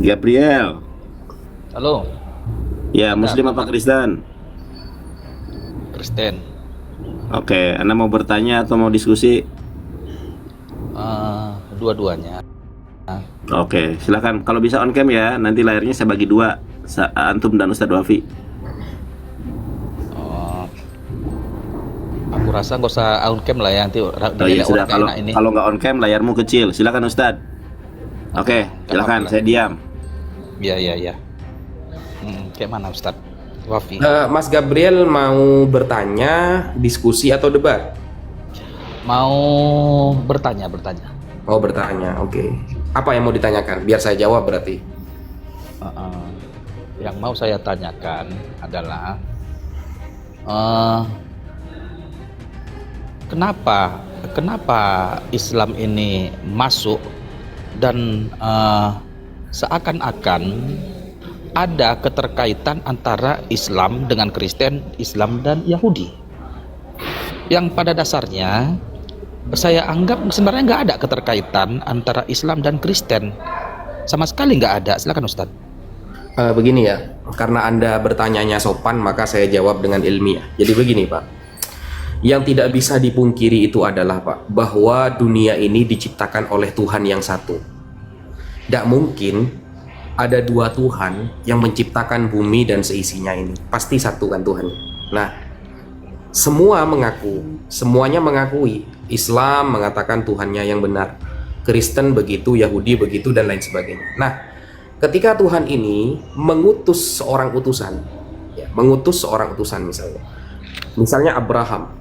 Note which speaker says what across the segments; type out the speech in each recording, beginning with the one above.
Speaker 1: Gabriel.
Speaker 2: Halo,
Speaker 1: Ya,
Speaker 2: ada
Speaker 1: Muslim
Speaker 2: apa
Speaker 1: apa
Speaker 2: Pak?
Speaker 1: Kristen?
Speaker 2: Kristen.
Speaker 1: Oke, Anda mau bertanya atau mau diskusi?
Speaker 2: Dua-duanya.
Speaker 1: Oke, silakan. Kalau bisa on cam ya, nanti layarnya saya bagi dua, Antum dan Ustadz Wafi.
Speaker 2: Oh, aku rasa nggak usah on cam lah ya, nanti
Speaker 1: Oh iya
Speaker 2: dilihat
Speaker 1: sudah.
Speaker 2: orang nggak
Speaker 1: Kalau
Speaker 2: enak ini.
Speaker 1: kalau nggak on cam, layarmu kecil. Silakan Ustadz. Oke,
Speaker 2: Nggak apa-apa
Speaker 1: silakan.
Speaker 2: lah.
Speaker 1: Saya diam.
Speaker 2: Iya, iya, iya. Kayak mana Ustadz Wafi?
Speaker 3: Mas Gabriel mau bertanya, diskusi atau debat?
Speaker 2: Mau bertanya.
Speaker 3: Oh, bertanya, oke. Apa yang mau ditanyakan? Biar saya jawab berarti.
Speaker 2: Uh, yang mau saya tanyakan adalah uh, kenapa Islam ini masuk dan seakan-akan ada keterkaitan antara Islam dengan Kristen, Islam dan Yahudi. Yang pada dasarnya saya anggap sebenarnya nggak ada keterkaitan antara Islam dan Kristen. Sama sekali nggak ada. Silakan Ustadz.
Speaker 3: Begini ya, karena Anda bertanyanya sopan, maka saya jawab dengan ilmiah. Jadi begini Pak, yang tidak bisa dipungkiri itu adalah Pak, bahwa dunia ini diciptakan oleh Tuhan yang satu. Tidak mungkin ada dua Tuhan yang menciptakan bumi dan seisinya ini. Pasti satu kan Tuhan. Nah, semuanya mengakui. Islam mengatakan Tuhannya yang benar, Kristen begitu, Yahudi begitu, dan lain sebagainya. Nah, ketika Tuhan ini mengutus seorang utusan, misalnya Abraham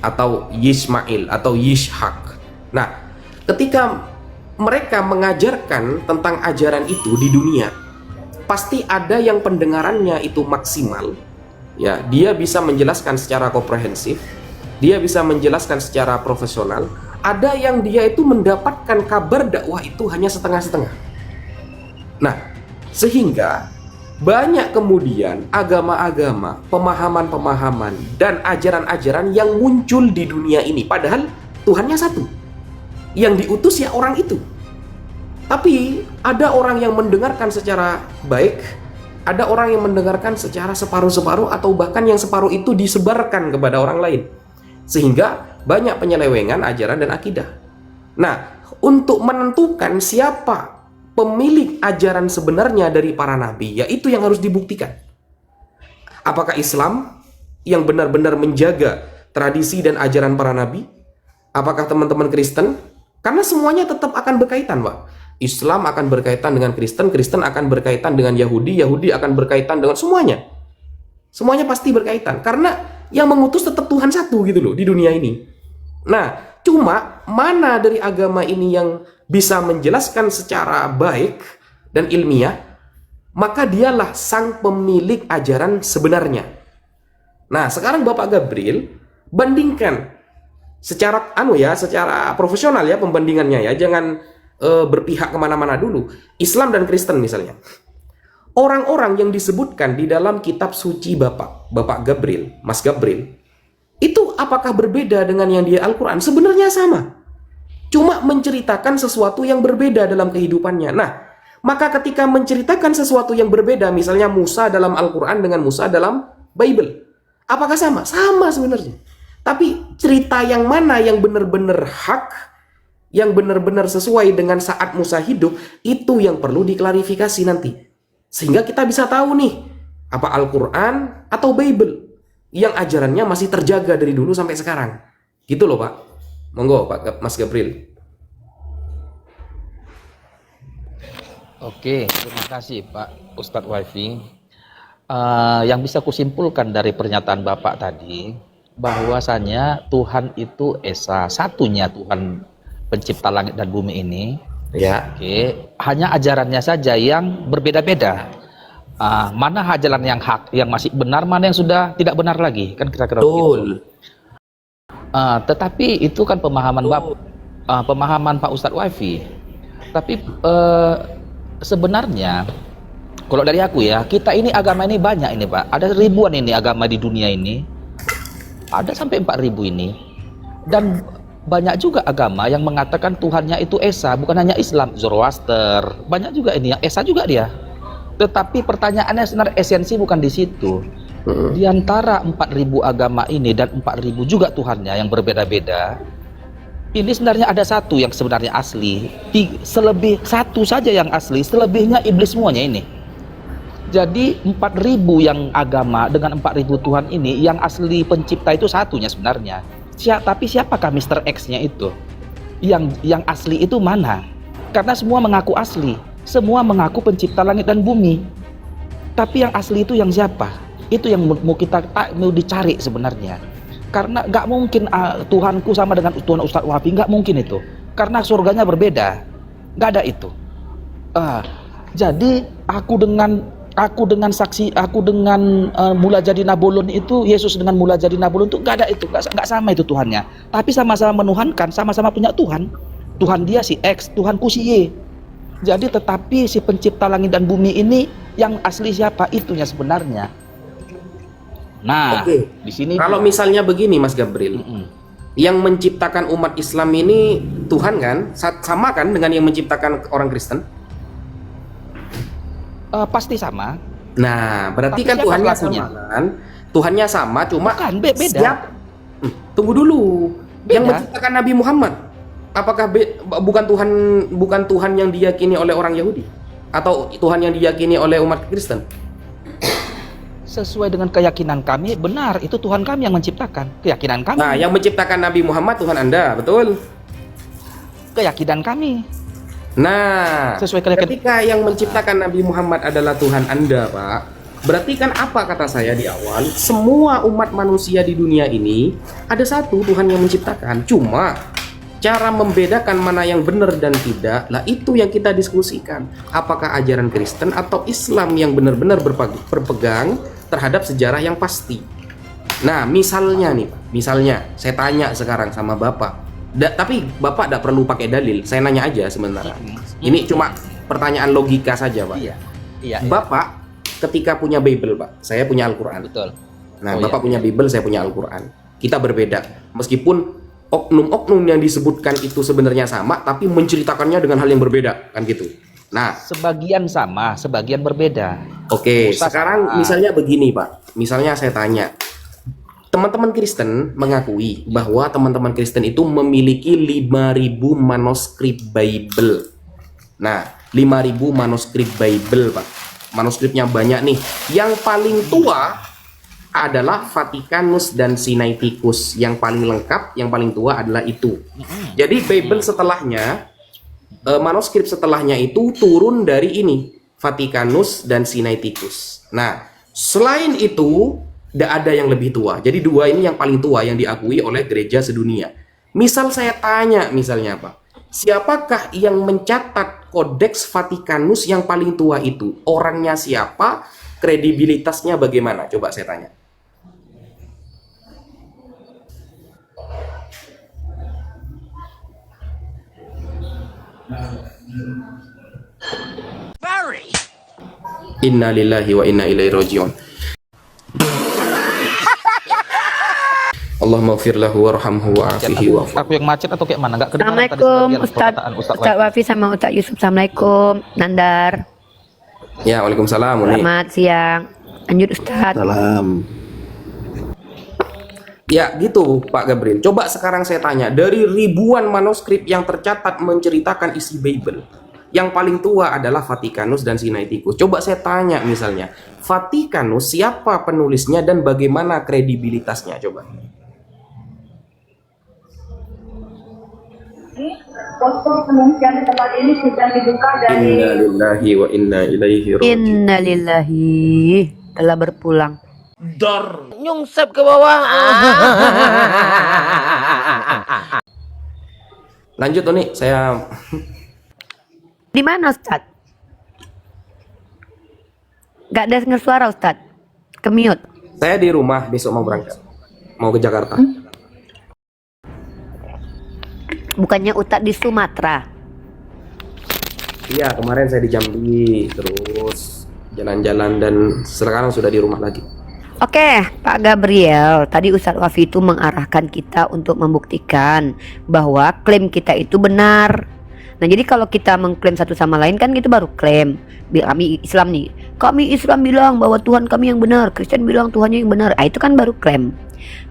Speaker 3: atau Yismail atau Yishak. Nah, ketika mereka mengajarkan tentang ajaran itu di dunia, pasti ada yang pendengarannya itu maksimal. Ya, dia bisa menjelaskan secara komprehensif, dia bisa menjelaskan secara profesional. Ada yang dia itu mendapatkan kabar dakwah itu hanya setengah-setengah. Nah, sehingga banyak kemudian agama-agama, pemahaman-pemahaman, dan ajaran-ajaran yang muncul di dunia ini. Padahal Tuhannya satu. Yang diutus ya orang itu. Tapi ada orang yang mendengarkan secara baik, ada orang yang mendengarkan secara separuh-separuh, atau bahkan yang separuh itu disebarkan kepada orang lain. Sehingga banyak penyelewengan ajaran dan akidah. Nah, untuk menentukan siapa pemilik ajaran sebenarnya dari para nabi, yaitu yang harus dibuktikan. Apakah Islam yang benar-benar menjaga tradisi dan ajaran para nabi? Apakah teman-teman Kristen? Karena semuanya tetap akan berkaitan, Pak. Islam akan berkaitan dengan Kristen, Kristen akan berkaitan dengan Yahudi, Yahudi akan berkaitan dengan semuanya. Semuanya pasti berkaitan. Karena yang mengutus tetap Tuhan satu gitu loh di dunia ini. Nah, cuma mana dari agama ini yang bisa menjelaskan secara baik dan ilmiah, maka dialah sang pemilik ajaran sebenarnya. Nah, sekarang Bapak Gabriel bandingkan secara secara profesional ya pembandingannya ya, jangan berpihak kemana-mana dulu. Islam dan Kristen misalnya. Orang-orang yang disebutkan di dalam kitab suci Bapak Gabriel, Mas Gabriel, itu apakah berbeda dengan yang di Al-Quran? Sebenarnya sama. Cuma menceritakan sesuatu yang berbeda dalam kehidupannya. Nah, maka ketika menceritakan sesuatu yang berbeda, misalnya Musa dalam Al-Quran dengan Musa dalam Bible, apakah sama? Sama sebenarnya. Tapi cerita yang mana yang benar-benar hak, yang benar-benar sesuai dengan saat Musa hidup, itu yang perlu diklarifikasi nanti. Sehingga kita bisa tahu nih, apa Al-Quran atau Bible yang ajarannya masih terjaga dari dulu sampai sekarang. Gitu loh Pak. Monggo Pak Mas Gabriel.
Speaker 2: Oke, terima kasih Pak Ustadz Wafi. Yang bisa kusimpulkan dari pernyataan Bapak tadi, bahwasanya Tuhan itu Esa, satunya Tuhan pencipta langit dan bumi ini.
Speaker 3: Ya.
Speaker 2: Oke, hanya ajarannya saja yang berbeda-beda. Mana ajaran yang hak, yang masih benar, mana yang sudah tidak benar lagi, kan kira-kira begitu. Tetapi itu kan pemahaman pemahaman Pak Ustadz Wafi. Tapi sebenarnya kalau dari aku ya, kita ini agama ini banyak ini Pak. Ada ribuan ini agama di dunia ini. Ada sampai 4.000 ini. Dan banyak juga agama yang mengatakan Tuhannya itu Esa, bukan hanya Islam, Zoroaster, banyak juga ini yang Esa juga dia. Tetapi pertanyaannya sebenarnya esensi bukan di situ. Di antara 4.000 agama ini dan 4.000 juga Tuhannya yang berbeda-beda, ini sebenarnya ada satu yang sebenarnya asli. Selebih satu saja yang asli, selebihnya iblis semuanya ini. Jadi 4.000 yang agama dengan 4.000 Tuhan ini, yang asli pencipta itu satunya sebenarnya. Tapi siapakah Mr. X-nya itu? Yang asli itu mana? Karena semua mengaku asli, semua mengaku pencipta langit dan bumi. Tapi yang asli itu yang siapa? Itu yang mau dicari sebenarnya. Karena nggak mungkin Tuhanku sama dengan Tuhan Ustadz Wahabi, nggak mungkin itu. Karena surganya berbeda, nggak ada itu. Jadi aku dengan saksi, aku dengan mula jadi Nabolon itu, Yesus dengan mula jadi Nabolon itu nggak ada itu, nggak sama itu Tuhannya. Tapi sama-sama menuhankan, sama-sama punya Tuhan. Tuhan dia si X, Tuhanku si Y. Jadi tetapi si pencipta langit dan bumi ini yang asli siapa? Itunya sebenarnya. Nah, di sini
Speaker 3: kalau misalnya begini Mas Gabriel, yang menciptakan umat Islam ini Tuhan kan? Sama kan dengan yang menciptakan orang Kristen?
Speaker 2: Pasti sama.
Speaker 3: Nah, berarti
Speaker 2: Tapi
Speaker 3: kan
Speaker 2: siapa
Speaker 3: Tuhannya
Speaker 2: pelakunya?
Speaker 3: sama kan? Tuhannya sama, cuma
Speaker 2: Bukan, beda.
Speaker 3: Tunggu dulu. Yang
Speaker 2: Beda.
Speaker 3: menciptakan Nabi Muhammad, apakah bukan Tuhan yang diyakini oleh orang Yahudi? Atau Tuhan yang diyakini oleh umat Kristen?
Speaker 2: Sesuai dengan keyakinan kami, benar, itu Tuhan kami yang menciptakan. Keyakinan kami.
Speaker 3: Nah, yang menciptakan Nabi Muhammad Tuhan Anda, betul?
Speaker 2: Keyakinan kami.
Speaker 3: Nah,
Speaker 2: Sesuai keyakinan.
Speaker 3: ketika yang menciptakan Nabi Muhammad adalah Tuhan Anda, Pak, berarti kan apa kata saya di awal? Semua umat manusia di dunia ini ada satu Tuhan yang menciptakan. Cuma cara membedakan mana yang benar dan tidak, lah itu yang kita diskusikan. Apakah ajaran Kristen atau Islam yang benar-benar berpegang terhadap sejarah yang pasti. Nah, misalnya nih, Pak, misalnya saya tanya sekarang sama Bapak. Tapi Bapak tidak perlu pakai dalil, saya nanya aja sebenarnya. Ini cuma pertanyaan logika saja, Pak.
Speaker 2: Iya.
Speaker 3: Bapak ketika punya Bible, Pak, saya punya Al-Quran.
Speaker 2: Betul.
Speaker 3: Nah, Bapak punya Bible, saya punya Al-Quran. Kita berbeda, meskipun oknum-oknum yang disebutkan itu sebenarnya sama, tapi menceritakannya dengan hal yang berbeda, kan gitu. Nah,
Speaker 2: Sebagian sama, sebagian berbeda.
Speaker 3: oke,
Speaker 2: Ustaz,
Speaker 3: sekarang misalnya begini, Pak. Misalnya saya tanya, teman-teman Kristen mengakui bahwa teman-teman Kristen itu memiliki 5.000 manuskrip Bible. Nah, 5.000 manuskrip Bible, Pak. Manuskripnya banyak nih. Yang paling tua adalah Vatikanus dan Sinaiticus. Yang paling lengkap, yang paling tua adalah itu. Jadi Bible setelahnya, manuskrip setelahnya itu turun dari ini, Vatikanus dan Sinaiticus. Nah, selain itu tidak ada yang lebih tua. Jadi dua ini yang paling tua yang diakui oleh gereja sedunia. Misal saya tanya misalnya Pak, siapakah yang mencatat Kodeks Vatikanus yang paling tua itu? Orangnya siapa? Kredibilitasnya bagaimana? Coba saya tanya. Inna lillahi wa inna ilaihi rajiun. Allahumma ghfir lahu warhamhu wa'afihi wa'fu.
Speaker 2: Aku yang macet atau kayak mana? Nggak kedengaran tadi
Speaker 4: Assalamualaikum
Speaker 2: sebagian
Speaker 4: Ustadz
Speaker 2: perkataan
Speaker 4: Ustadz Wafi sama Ustadz Yusuf. Assalamualaikum Nandar.
Speaker 3: Ya, waalaikumsalam. Uni.
Speaker 4: Selamat siang. Lanjut Ustadz.
Speaker 1: Salam.
Speaker 3: Ya gitu Pak Gabriel. Coba sekarang saya tanya, dari ribuan manuskrip yang tercatat menceritakan isi Bible, yang paling tua adalah Vatikanus dan Sinaiticus. Coba saya tanya misalnya, Vatikanus siapa penulisnya dan bagaimana kredibilitasnya? Coba.
Speaker 5: Posko pengungsian di tempat ini sudah dibuka dari
Speaker 3: Inna lillahi wa inna ilaihi rajiun.
Speaker 4: Innalillahi telah berpulang.
Speaker 2: Nyungsep ke bawah.
Speaker 3: Lanjut Uni, saya
Speaker 4: Di mana Ustadz? Gak ada dengar suara Ustadz. Kemiut.
Speaker 3: saya di rumah, besok mau berangkat. Mau ke Jakarta.
Speaker 4: Bukannya Ustadz di Sumatera.
Speaker 3: Iya, kemarin saya di Jambi, terus jalan-jalan dan sekarang sudah di rumah lagi.
Speaker 4: Oke, Pak Gabriel, tadi Ustadz Wafi itu mengarahkan kita untuk membuktikan bahwa klaim kita itu benar. Nah, jadi kalau kita mengklaim satu sama lain kan itu baru klaim. Kami Islam nih, kami Islam bilang bahwa Tuhan kami yang benar, Kristen bilang Tuhannya yang benar. Itu kan baru klaim.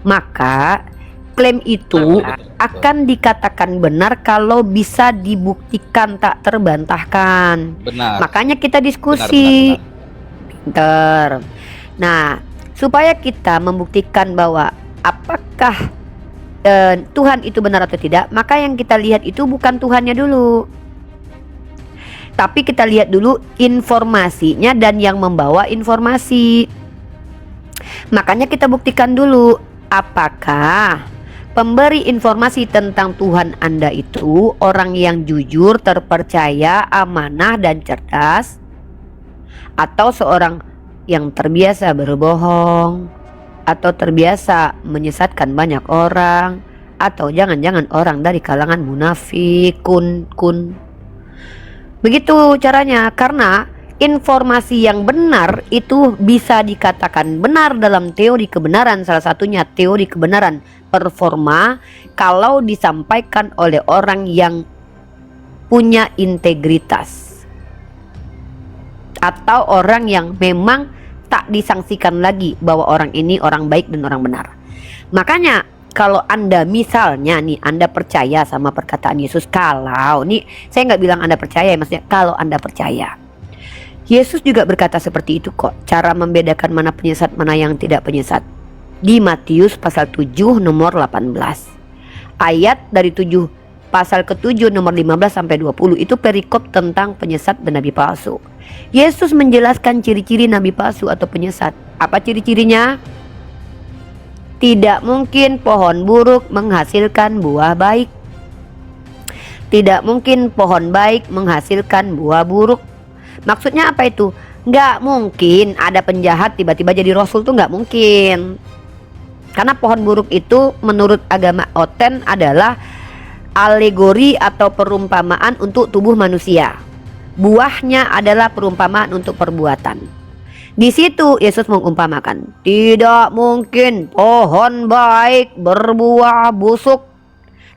Speaker 4: Maka klaim itu akan dikatakan benar kalau bisa dibuktikan tak terbantahkan.
Speaker 2: Benar.
Speaker 4: Makanya kita diskusi. Pinter. Nah, supaya kita membuktikan bahwa apakah Tuhan itu benar atau tidak, maka yang kita lihat itu bukan Tuhannya dulu, tapi kita lihat dulu informasinya dan yang membawa informasi. Makanya kita buktikan dulu apakah pemberi informasi tentang Tuhan Anda itu orang yang jujur, terpercaya, amanah, dan cerdas, atau seorang yang terbiasa berbohong, atau terbiasa menyesatkan banyak orang, atau jangan-jangan orang dari kalangan munafik, kun. Begitu caranya, karena informasi yang benar itu bisa dikatakan benar dalam teori kebenaran, salah satunya teori kebenaran performa, kalau disampaikan oleh orang yang punya integritas atau orang yang memang tak disangsikan lagi bahwa orang ini orang baik dan orang benar. Makanya kalau Anda misalnya nih, Anda percaya sama perkataan Yesus, kalau nih saya nggak bilang Anda percaya ya, maksudnya kalau Anda percaya, Yesus juga berkata seperti itu kok. Cara membedakan mana penyesat mana yang tidak penyesat di Matius pasal 7 nomor 18. Ayat dari 7 pasal ke-7 nomor 15 sampai 20 itu perikop tentang penyesat dan nabi palsu. Yesus menjelaskan ciri-ciri nabi palsu atau penyesat. Apa ciri-cirinya? Tidak mungkin pohon buruk menghasilkan buah baik. Tidak mungkin pohon baik menghasilkan buah buruk. Maksudnya apa itu? Nggak mungkin ada penjahat tiba-tiba jadi rasul, tuh nggak mungkin. Karena pohon buruk itu menurut agama Oten adalah alegori atau perumpamaan untuk tubuh manusia. Buahnya adalah perumpamaan untuk perbuatan. Di situ Yesus mengumpamakan, tidak mungkin pohon baik berbuah busuk,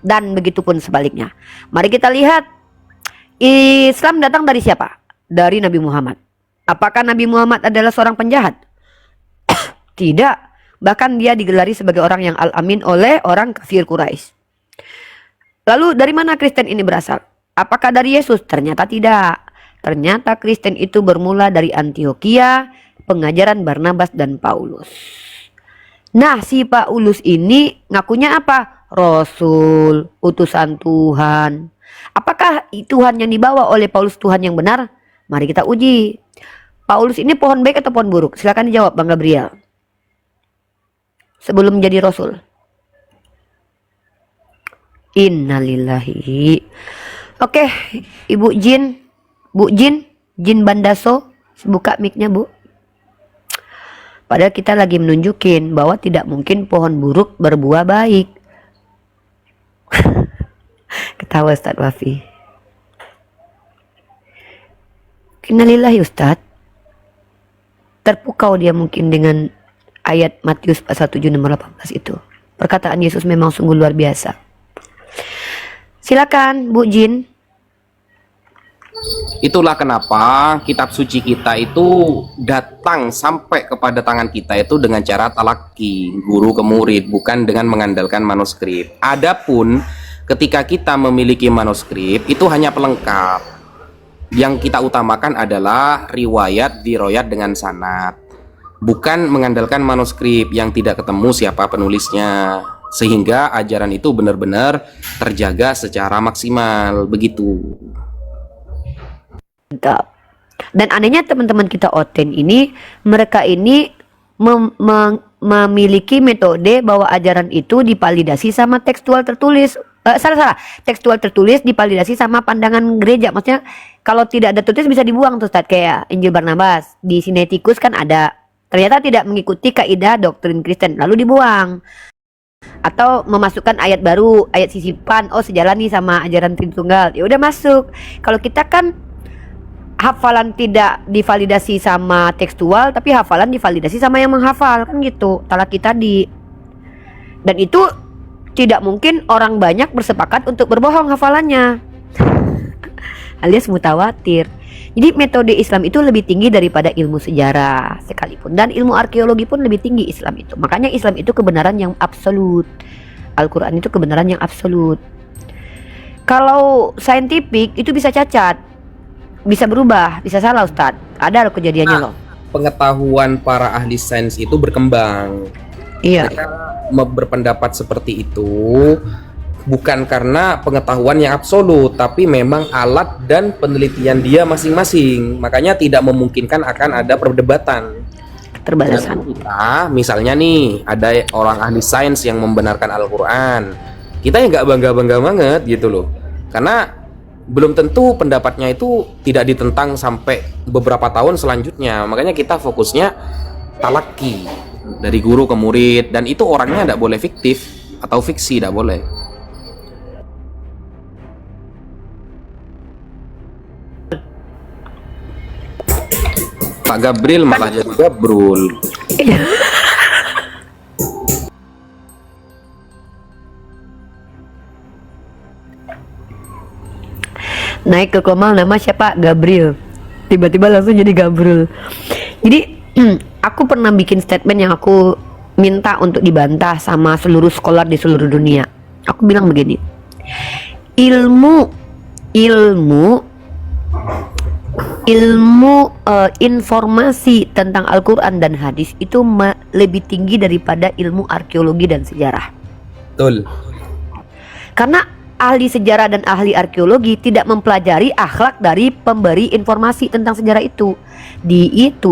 Speaker 4: dan begitupun sebaliknya. Mari kita lihat, Islam datang dari siapa? Dari Nabi Muhammad. Apakah Nabi Muhammad adalah seorang penjahat? Tidak. Bahkan dia digelari sebagai orang yang al-amin oleh orang kafir Quraisy. Lalu dari mana Kristen ini berasal? Apakah dari Yesus? Ternyata tidak. Ternyata Kristen itu bermula dari Antioquia, pengajaran Barnabas dan Paulus. Nah, si Paulus ini ngakunya apa? Rasul, utusan Tuhan. Apakah Tuhan yang dibawa oleh Paulus Tuhan yang benar? Mari kita uji. Paulus ini pohon baik atau pohon buruk? Silakan dijawab Bang Gabriel. Sebelum menjadi rasul. Innalillahi. Oke, Ibu Jin, Bu Jin, Jin Bandaso, buka mic-nya Bu. Padahal kita lagi menunjukin bahwa tidak mungkin pohon buruk berbuah baik. Ketawa Ustadz Wafi. Innalillahi Ustadz. Terpukau dia mungkin dengan ayat Matius pasal 7 nomor 18 itu. Perkataan Yesus memang sungguh luar biasa. Silakan Bu Jin.
Speaker 3: Itulah kenapa kitab suci kita itu datang sampai kepada tangan kita itu dengan cara talaki, guru ke murid, bukan dengan mengandalkan manuskrip. Adapun ketika kita memiliki manuskrip itu hanya pelengkap. Yang kita utamakan adalah riwayat diroyat dengan sanad, bukan mengandalkan manuskrip yang tidak ketemu siapa penulisnya, sehingga ajaran itu benar-benar terjaga secara maksimal. Begitu.
Speaker 4: Mantap. Dan anehnya teman-teman kita Oten ini, mereka ini memiliki metode bahwa ajaran itu dipalidasi sama tekstual tertulis. Salah. Tekstual tertulis dipalidasi sama pandangan gereja. Maksudnya kalau tidak ada tertulis bisa dibuang tuh Ustaz. Kayak Injil Barnabas di Sinaiticus kan ada. Ternyata tidak mengikuti kaidah doktrin Kristen, lalu dibuang. Atau memasukkan ayat baru, ayat sisipan, oh sejalan nih sama ajaran Tritunggal, ya udah masuk. Kalau kita kan hafalan tidak divalidasi sama tekstual, tapi hafalan divalidasi sama yang menghafal, kan gitu talaki tadi. Dan itu tidak mungkin orang banyak bersepakat untuk berbohong hafalannya alias mutawatir. Jadi metode Islam itu lebih tinggi daripada ilmu sejarah sekalipun, dan ilmu arkeologi pun lebih tinggi Islam itu. Makanya Islam itu kebenaran yang absolut, Al-Quran itu kebenaran yang absolut. Kalau saintifik itu bisa cacat, bisa berubah, bisa salah Ustadz. Ada loh kejadiannya loh.
Speaker 3: Pengetahuan para ahli sains itu berkembang.
Speaker 4: Iya.
Speaker 3: Mereka berpendapat seperti itu bukan karena pengetahuan yang absolut, tapi memang alat dan penelitian dia masing-masing. Makanya tidak memungkinkan akan ada perdebatan.
Speaker 4: Keterbatasan.
Speaker 3: Kita, misalnya nih, ada orang ahli sains yang membenarkan Al-Quran. Kita ya nggak bangga-bangga banget gitu loh. Karena belum tentu pendapatnya itu tidak ditentang sampai beberapa tahun selanjutnya. Makanya kita fokusnya talaki dari guru ke murid, dan itu orangnya tidak boleh fiktif atau fiksi, tidak boleh. Pak Gabriel malah jadi Gabrul.
Speaker 4: Naik ke Komal nama siapa? Gabriel. Tiba-tiba langsung jadi Gabrul. Jadi aku pernah bikin statement yang aku minta untuk dibantah sama seluruh scholar di seluruh dunia. Aku bilang begini, informasi tentang Al-Quran dan hadis itu lebih tinggi daripada ilmu arkeologi dan sejarah.
Speaker 3: Betul.
Speaker 4: Karena ahli sejarah dan ahli arkeologi tidak mempelajari akhlak dari pemberi informasi tentang sejarah itu.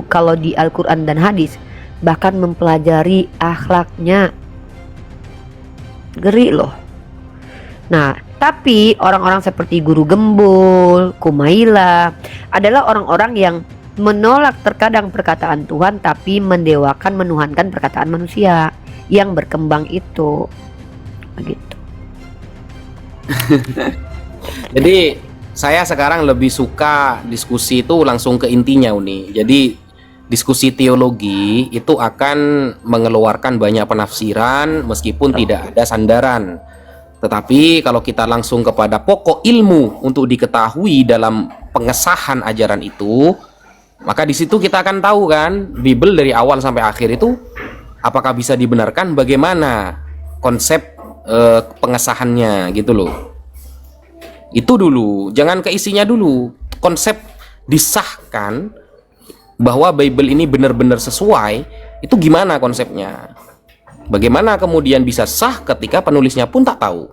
Speaker 4: Kalau di Al-Quran dan hadis bahkan mempelajari akhlaknya. Ngeri loh. Nah, tapi orang-orang seperti Guru Gembul, Kumaila adalah orang-orang yang menolak terkadang perkataan Tuhan tapi mendewakan, menuhankan perkataan manusia yang berkembang itu. Begitu.
Speaker 3: Jadi saya sekarang lebih suka diskusi itu langsung ke intinya, Uni. Jadi diskusi teologi itu akan mengeluarkan banyak penafsiran meskipun tidak ada sandaran. Tetapi kalau kita langsung kepada pokok ilmu untuk diketahui dalam pengesahan ajaran itu, maka di situ kita akan tahu kan, Bible dari awal sampai akhir itu apakah bisa dibenarkan, bagaimana konsep pengesahannya gitu loh. Itu dulu, jangan ke isinya dulu. Konsep disahkan bahwa Bible ini benar-benar sesuai, itu gimana konsepnya? Bagaimana kemudian bisa sah ketika penulisnya pun tak tahu?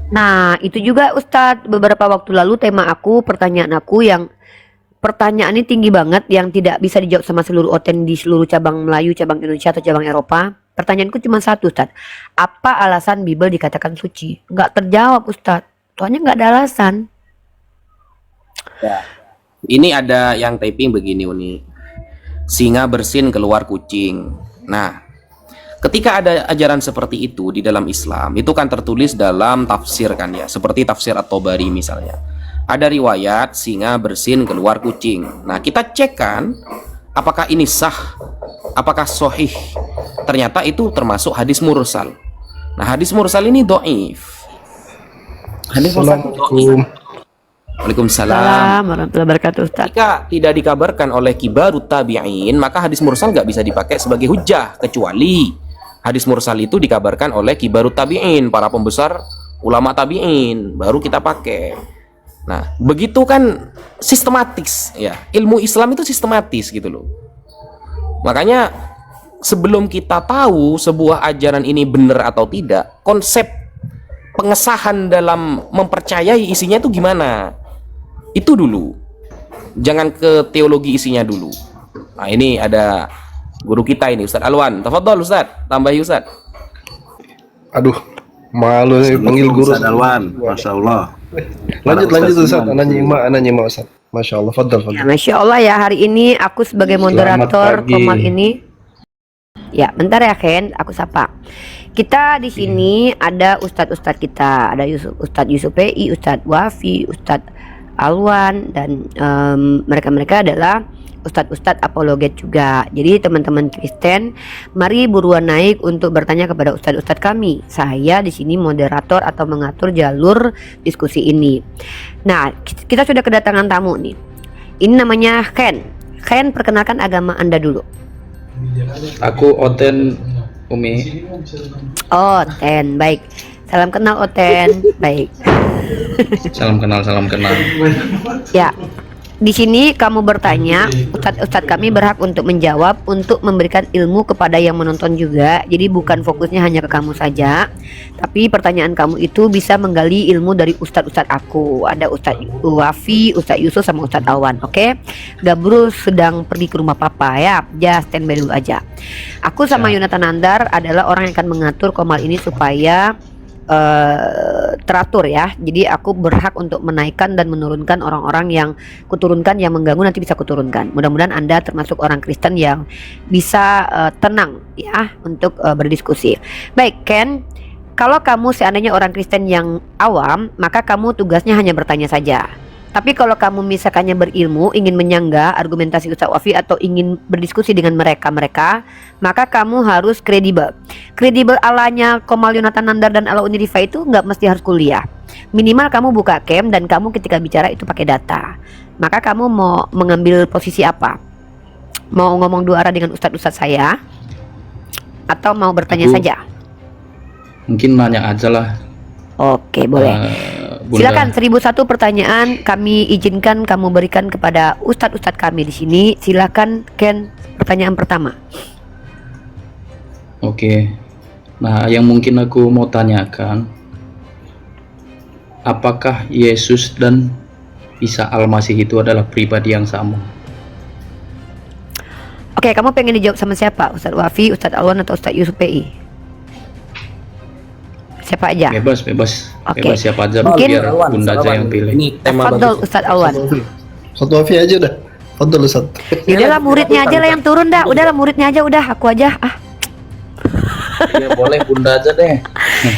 Speaker 4: Nah, itu juga Ustadz, beberapa waktu lalu tema aku, pertanyaan aku yang pertanyaan ini tinggi banget, yang tidak bisa dijawab sama seluruh oten di seluruh cabang Melayu, cabang Indonesia atau cabang Eropa. Pertanyaanku cuma satu, Ustadz. Apa alasan Bible dikatakan suci? Nggak terjawab, Ustadz. Soalnya nggak ada alasan.
Speaker 3: Ya. Ini ada yang typing begini, Uni. Singa bersin keluar kucing. Nah, ketika ada ajaran seperti itu di dalam Islam, itu kan tertulis dalam tafsir kan ya, seperti tafsir At-Tabari misalnya. Ada riwayat singa bersin keluar kucing. Nah, kita cek kan apakah ini sah, apakah sahih. Ternyata itu termasuk hadis mursal. Nah, hadis mursal ini dhaif. Hadis mursal dhaif. Waalaikumsalam.
Speaker 4: Assalamualaikum warahmatullahi wabarakatuh, Ustaz.
Speaker 3: Jika tidak dikabarkan oleh kibarut tabi'in, maka hadis mursal nggak bisa dipakai sebagai hujjah, kecuali hadis mursal itu dikabarkan oleh kibarut tabi'in, para pembesar ulama tabi'in, baru kita pakai. Nah, begitu kan sistematis ya. Ilmu Islam itu sistematis gitu loh. Makanya sebelum kita tahu sebuah ajaran ini benar atau tidak, konsep pengesahan dalam mempercayai isinya itu gimana? Itu dulu. Jangan ke teologi isinya dulu. Nah, ini ada guru kita ini, Ustaz Alwan. Tafadhol Ustaz, tambahi Ustaz.
Speaker 6: Aduh, malu nih panggil guru.
Speaker 1: Ustaz Alwan, Masya Allah.
Speaker 6: Lanjut Ustaz, anak nyimak Ustaz. Masya Allah, fadal.
Speaker 4: Ya, Masya Allah ya, hari ini aku sebagai moderator
Speaker 6: pagi.
Speaker 4: Komal ini. Ya, bentar ya Ken, aku sapa. Kita di sini ada ustadz-ustadz kita, ada Ustadz Yusuf PI, Ustadz Wafi, Ustadz Alwan dan mereka-mereka adalah ustadz-ustadz apologet juga. Jadi teman-teman Kristen, mari buruan naik untuk bertanya kepada ustadz-ustadz kami. Saya di sini moderator atau mengatur jalur diskusi ini. Nah, kita sudah kedatangan tamu nih. Ini namanya Ken. Ken, perkenalkan agama Anda dulu.
Speaker 2: Aku Oten Umi.
Speaker 4: Oh, Ten, baik. Salam kenal Oten, baik.
Speaker 2: Salam kenal, salam kenal.
Speaker 4: Ya, di sini kamu bertanya, ustadz-ustadz kami berhak untuk menjawab, untuk memberikan ilmu kepada yang menonton juga. Jadi bukan fokusnya hanya ke kamu saja, tapi pertanyaan kamu itu bisa menggali ilmu dari ustadz-ustadz aku. Ada Ustadz Wafi, Ustadz Yusuf, sama Ustadz Alwan. Oke, Gabru sedang pergi ke rumah papa ya, just standby dulu aja. Aku sama Yonatan Nandar adalah orang yang akan mengatur Komal ini supaya teratur ya. Jadi aku berhak untuk menaikkan dan menurunkan orang-orang yang kuturunkan, yang mengganggu nanti bisa kuturunkan. Mudah-mudahan Anda termasuk orang Kristen yang bisa tenang ya untuk berdiskusi. Baik Ken, kalau kamu seandainya orang Kristen yang awam, maka kamu tugasnya hanya bertanya saja. Tapi kalau kamu misalkannya berilmu, ingin menyanggah argumentasi Ustaz Wafi atau ingin berdiskusi dengan mereka, maka kamu harus kredibel. Kredibel alanya Komal Yonatan Nandar dan Ala Unirifa itu nggak mesti harus kuliah. Minimal kamu buka cam dan kamu ketika bicara itu pakai data. Maka kamu mau mengambil posisi apa? Mau ngomong dua arah dengan ustadz-ustadz saya? Atau mau bertanya saja?
Speaker 2: Mungkin nanya aja lah.
Speaker 4: Oke, boleh.
Speaker 2: Bunda.
Speaker 4: Silakan 1001 pertanyaan kami izinkan kamu berikan kepada ustadz-ustadz kami di sini. Silakan Ken, pertanyaan pertama.
Speaker 2: Oke. Nah, yang mungkin aku mau tanyakan, apakah Yesus dan Isa Al-Masih itu adalah pribadi yang sama?
Speaker 4: Oke, kamu pengen dijawab sama siapa? Ustadz Wafi, Ustadz Alwan, atau Ustadz Yusuf PI? Siapa aja?
Speaker 2: Bebas,
Speaker 4: Oke.
Speaker 2: bebas siapa aja,
Speaker 4: Mungkin-
Speaker 2: biar Bunda aja yang pilih.
Speaker 3: Ini tema
Speaker 4: Fadol
Speaker 3: bagus.
Speaker 4: Ustadz Alwan.
Speaker 6: Satu Wafi aja udah. Fadol Ustaz.
Speaker 4: Udahlah muridnya aja lah yang turun dah. Udahlah muridnya aja udah, aku aja.
Speaker 2: Ya boleh Bunda aja deh.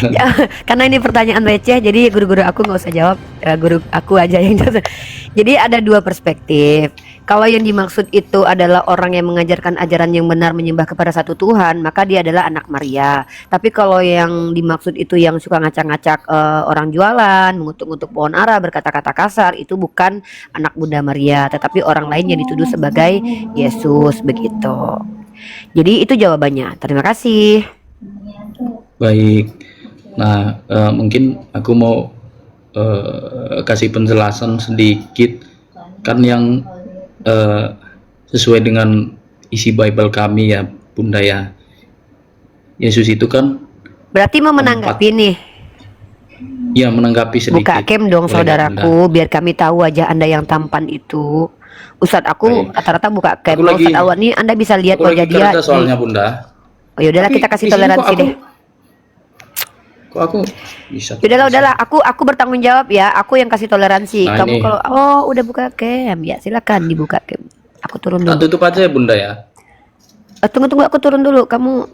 Speaker 4: Ya, karena ini pertanyaan receh, jadi guru-guru aku nggak usah jawab, guru aku aja yang jawab. Jadi ada dua perspektif. Kalau yang dimaksud itu adalah orang yang mengajarkan ajaran yang benar, menyembah kepada satu Tuhan, maka dia adalah anak Maria. Tapi kalau yang dimaksud itu yang suka ngacak-ngacak orang jualan, mengutuk-ngutuk pohon ara, berkata-kata kasar, itu bukan anak Bunda Maria, tetapi orang lain yang dituduh sebagai Yesus begitu. Jadi itu jawabannya. Terima kasih.
Speaker 2: Baik. Nah, mungkin aku mau kasih penjelasan sedikit, kan yang sesuai dengan isi Bible kami ya Bunda ya. Yesus itu kan
Speaker 4: Berarti mau menanggapi nih.
Speaker 2: ya menanggapi sedikit.
Speaker 4: Buka cam dong
Speaker 2: Boleh,
Speaker 4: saudaraku,
Speaker 2: Bunda?
Speaker 4: biar kami tahu wajah Anda yang tampan itu. Ustadz aku
Speaker 2: Baik.
Speaker 4: rata-rata buka cam.
Speaker 2: Aku lagi-
Speaker 4: Ustadz Awan nih Anda bisa lihat
Speaker 2: Aku
Speaker 4: wajah
Speaker 2: lagi
Speaker 4: dia.
Speaker 2: kerja soalnya Bunda.
Speaker 4: Oh yaudahlah,
Speaker 2: Tapi
Speaker 4: kita kasih
Speaker 2: di sini
Speaker 4: toleransi
Speaker 2: kok aku-
Speaker 4: deh.
Speaker 2: Kok aku bisa?
Speaker 4: Udahlah, aku bertanggung jawab ya. Aku yang kasih toleransi.
Speaker 2: Nah,
Speaker 4: Kamu
Speaker 2: ini.
Speaker 4: kalau udah buka cam ya silakan dibuka cam. Aku turun
Speaker 2: Nah,
Speaker 4: dulu.
Speaker 2: tutup aja ya Bunda ya.
Speaker 4: Tunggu aku turun dulu. Kamu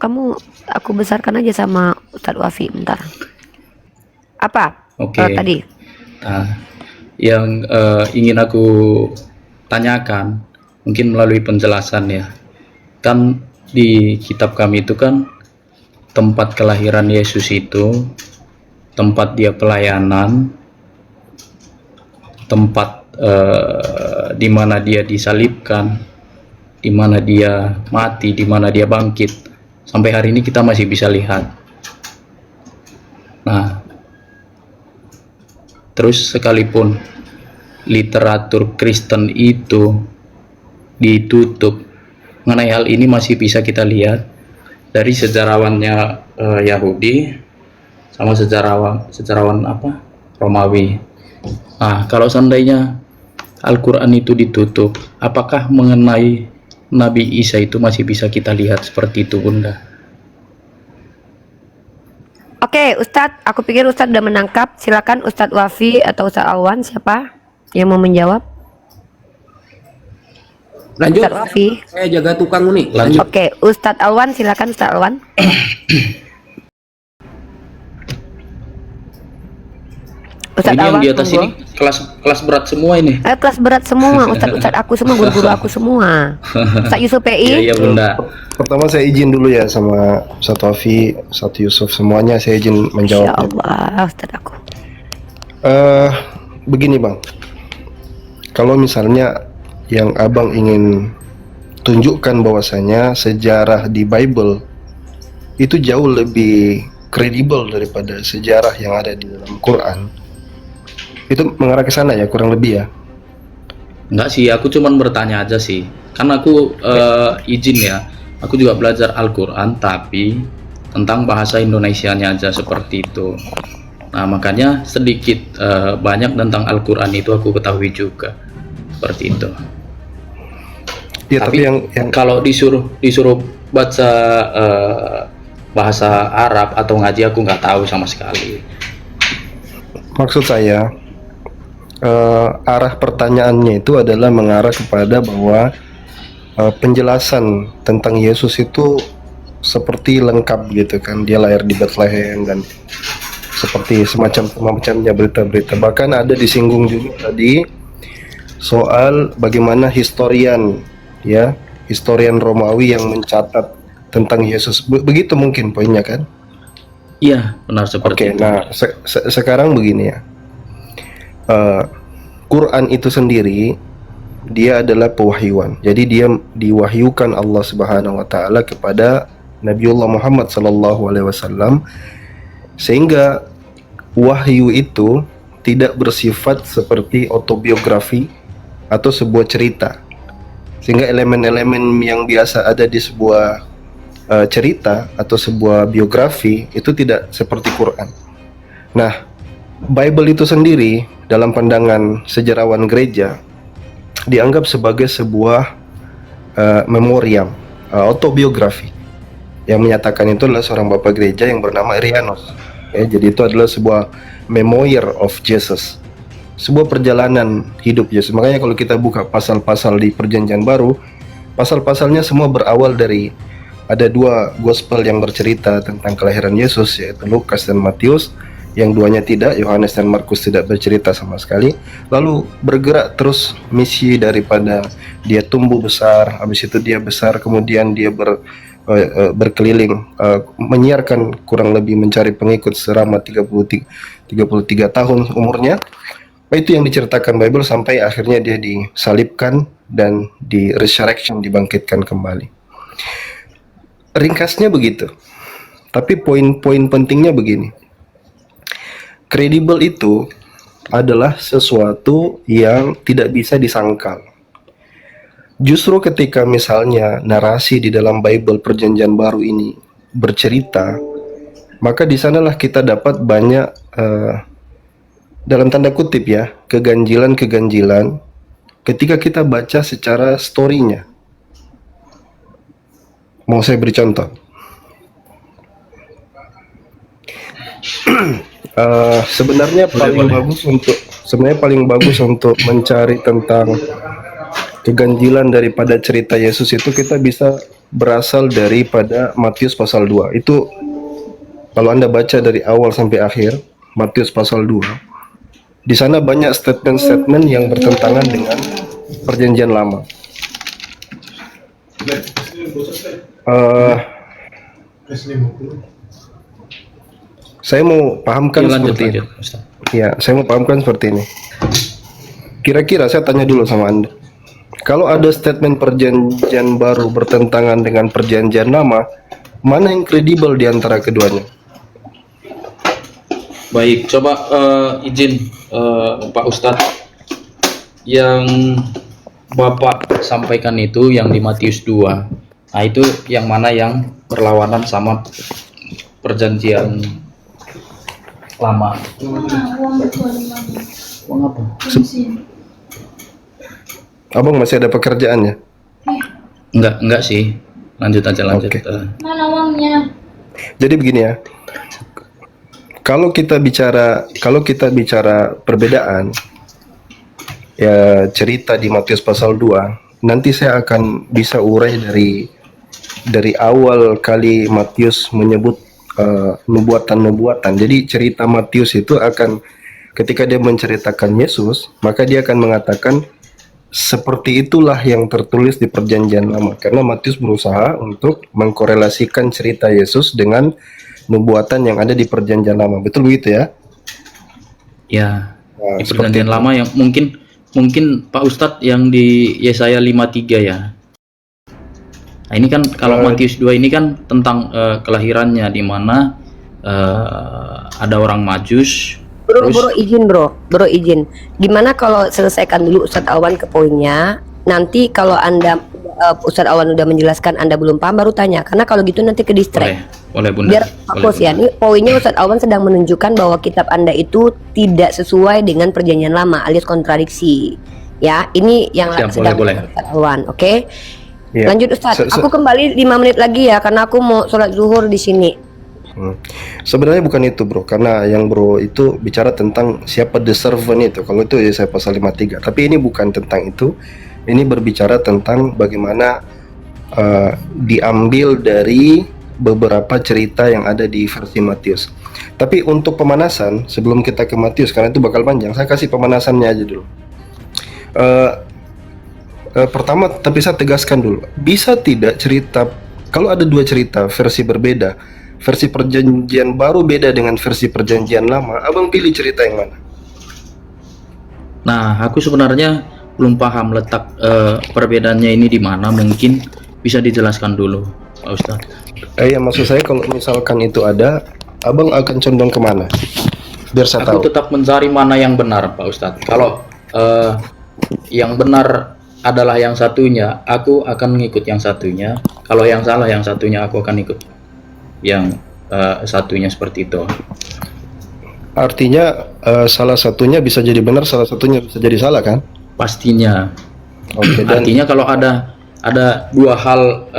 Speaker 4: aku besarkan aja sama Ustadz Wafi bentar. Apa?
Speaker 2: Oke.
Speaker 4: Tadi.
Speaker 2: Nah, yang ingin aku tanyakan mungkin melalui penjelasan ya. Kan di kitab kami itu kan tempat kelahiran Yesus itu, tempat dia pelayanan, tempat di mana dia disalibkan, di mana dia mati, di mana dia bangkit. Sampai hari ini kita masih bisa lihat. Nah, terus sekalipun literatur Kristen itu ditutup, mengenai hal ini masih bisa kita lihat dari sejarawannya Yahudi sama sejarawan apa Romawi. Nah, kalau seandainya Al-Quran itu ditutup, apakah mengenai Nabi Isa itu masih bisa kita lihat seperti itu Bunda?
Speaker 4: Oke, Ustadz, aku pikir Ustadz udah menangkap. Silakan Ustadz Wafi atau Ustadz Alwan, siapa yang mau menjawab?
Speaker 3: Lanjut.
Speaker 4: Ustadz Wafi.
Speaker 3: Saya jaga tukang nih.
Speaker 2: Lanjut.
Speaker 4: Oke, Ustadz Alwan, silakan Ustadz Alwan. Ustadz
Speaker 2: Ini yang
Speaker 4: Awas,
Speaker 2: di atas
Speaker 4: monggo.
Speaker 2: ini kelas berat semua ini.
Speaker 4: Kelas berat semua, ustadz aku semua, guru-guru aku semua. Ustadz Yusuf
Speaker 2: Iya,
Speaker 4: PI.
Speaker 2: iya Bunda.
Speaker 6: Pertama saya izin dulu ya sama Ustadz Wafi, Ustadz Yusuf, semuanya saya izin
Speaker 4: Insya
Speaker 6: menjawabnya.
Speaker 4: Allah, ustadz aku.
Speaker 6: Begini bang, kalau misalnya yang abang ingin tunjukkan bahwasanya sejarah di Bible itu jauh lebih kredibel daripada sejarah yang ada di dalam Quran, itu mengarah ke sana ya kurang lebih ya.
Speaker 2: Enggak sih, aku cuman bertanya aja sih. Kan aku izin ya. Aku juga belajar Al-Qur'an tapi tentang bahasa Indonesianya aja seperti itu. Nah, makanya sedikit banyak tentang Al-Qur'an itu aku ketahui juga. Seperti itu.
Speaker 6: Ya, tapi yang
Speaker 2: kalau disuruh baca bahasa Arab atau ngaji aku nggak tahu sama sekali.
Speaker 6: maksud saya arah pertanyaannya itu adalah mengarah kepada bahwa penjelasan tentang Yesus itu seperti lengkap gitu kan, dia lahir di Bethlehem dan seperti semacamnya berita-berita. Bahkan ada disinggung juga tadi soal bagaimana historian Romawi yang mencatat tentang Yesus. Begitu mungkin poinnya kan?
Speaker 2: Iya, benar seperti
Speaker 6: Oke,
Speaker 2: itu.
Speaker 6: nah sekarang begini ya. Quran itu sendiri dia adalah pewahyuan. Jadi dia diwahyukan Allah Subhanahu wa taala kepada Nabiullah Muhammad sallallahu alaihi wasallam, sehingga wahyu itu tidak bersifat seperti autobiografi atau sebuah cerita. Sehingga elemen-elemen yang biasa ada di sebuah cerita atau sebuah biografi itu tidak seperti Quran. Nah, Bible itu sendiri dalam pandangan sejarawan gereja dianggap sebagai sebuah memoriam, autobiografi. Yang menyatakan itu adalah seorang bapak gereja yang bernama Irenaeus. Jadi itu adalah sebuah memoir of Jesus, sebuah perjalanan hidup Yesus. Makanya kalau kita buka pasal-pasal di Perjanjian Baru, pasal-pasalnya semua berawal dari ada dua gospel yang bercerita tentang kelahiran Yesus, yaitu Lukas dan Matius. Yang duanya tidak, Yohanes dan Markus tidak bercerita sama sekali. Lalu bergerak terus misi daripada dia tumbuh besar, habis itu dia besar, kemudian dia berkeliling, menyiarkan, kurang lebih mencari pengikut selama 33 tahun umurnya. Itu yang diceritakan Bible sampai akhirnya dia disalibkan dan di resurrection, dibangkitkan kembali. Ringkasnya begitu. Tapi poin-poin pentingnya begini. Kredibel itu adalah sesuatu yang tidak bisa disangkal. Justru ketika misalnya narasi di dalam Bible Perjanjian Baru ini bercerita, maka di sanalah kita dapat banyak dalam tanda kutip ya, keganjilan-keganjilan ketika kita baca secara story-nya. Mau saya beri contoh? Sebenarnya paling bagus untuk mencari tentang keganjilan daripada cerita Yesus itu kita bisa berasal daripada Matius pasal 2. Itu kalau Anda baca dari awal sampai akhir Matius pasal 2, di sana banyak statement-statement yang bertentangan dengan Perjanjian Lama. Saya mau pahamkan seperti ini. Ya, saya mau pahamkan seperti ini. Kira-kira saya tanya dulu sama Anda. Kalau ada statement Perjanjian Baru bertentangan dengan Perjanjian Lama, mana yang kredibel di antara keduanya?
Speaker 2: Baik, coba izin Pak Ustadz, yang Bapak sampaikan itu yang di Matius 2. Nah, itu yang mana yang berlawanan sama Perjanjian Lama? Uang apa?
Speaker 6: Abang masih ada pekerjaannya?
Speaker 2: Enggak sih. Lanjut aja.
Speaker 6: Oke.
Speaker 5: Mana uangnya?
Speaker 6: Jadi begini ya. Kalau kita bicara perbedaan ya cerita di Matius pasal 2, nanti saya akan bisa urai dari awal kali Matius menyebut nubuatan-nubuatan. Jadi cerita Matius itu akan ketika dia menceritakan Yesus, maka dia akan mengatakan seperti itulah yang tertulis di Perjanjian Lama, karena Matius berusaha untuk mengkorelasikan cerita Yesus dengan nubuatan yang ada di Perjanjian Lama. Betul begitu ya?
Speaker 7: Ya,
Speaker 6: Nah,
Speaker 7: di
Speaker 6: seperti
Speaker 7: perjanjian
Speaker 6: itu.
Speaker 7: lama yang mungkin Pak Ustadz yang di Yesaya 53 ya. Nah, ini kan kalau Matius 2 ini kan tentang kelahirannya, di mana ada orang Majus.
Speaker 4: Bro izin bro izin. Gimana kalau selesaikan dulu Ustadz Awan ke poinnya. Nanti kalau Anda Ustadz Awan udah menjelaskan Anda belum paham baru tanya. Karena kalau gitu nanti ke distract.
Speaker 7: Boleh Bunda.
Speaker 4: Biar
Speaker 7: Boleh,
Speaker 4: fokus ya.
Speaker 7: Bunda.
Speaker 4: Ini poinnya Ustadz Awan sedang menunjukkan bahwa kitab Anda itu tidak sesuai dengan Perjanjian Lama alias kontradiksi. Ya, ini yang
Speaker 7: Siap,
Speaker 4: sedang
Speaker 7: boleh.
Speaker 4: Ustadz Awan, oke?
Speaker 6: Iya.
Speaker 4: Lanjut Ustadz.
Speaker 6: Se- se-
Speaker 4: Aku kembali 5 menit lagi ya karena aku mau sholat zuhur di sini.
Speaker 6: Sebenarnya bukan itu bro, karena yang bro itu bicara tentang siapa the servant itu. Kalau itu ya saya pasal 53. Tapi ini bukan tentang itu. Ini berbicara tentang bagaimana diambil dari beberapa cerita yang ada di versi Matius. Tapi untuk pemanasan, sebelum kita ke Matius, karena itu bakal panjang, saya kasih pemanasannya aja dulu. Pertama, tapi saya tegaskan dulu, bisa tidak cerita, kalau ada dua cerita versi berbeda, versi perjanjian baru beda dengan versi perjanjian lama, abang pilih cerita yang mana?
Speaker 7: Nah, aku sebenarnya belum paham letak perbedaannya ini di mana. Mungkin bisa dijelaskan dulu, Pak Ustadz.
Speaker 6: Ya maksud saya kalau misalkan itu ada, abang akan condong kemana? Biar saya
Speaker 7: Aku
Speaker 6: tahu.
Speaker 7: tetap mencari mana yang benar, Pak Ustadz. Kalau yang benar adalah yang satunya, aku akan mengikut yang satunya. Kalau yang salah yang satunya, aku akan ikut yang satunya, seperti itu.
Speaker 6: Artinya salah satunya bisa jadi benar, salah satunya bisa jadi salah kan?
Speaker 7: Pastinya.
Speaker 6: Oke, dan
Speaker 7: Artinya kalau ada dua hal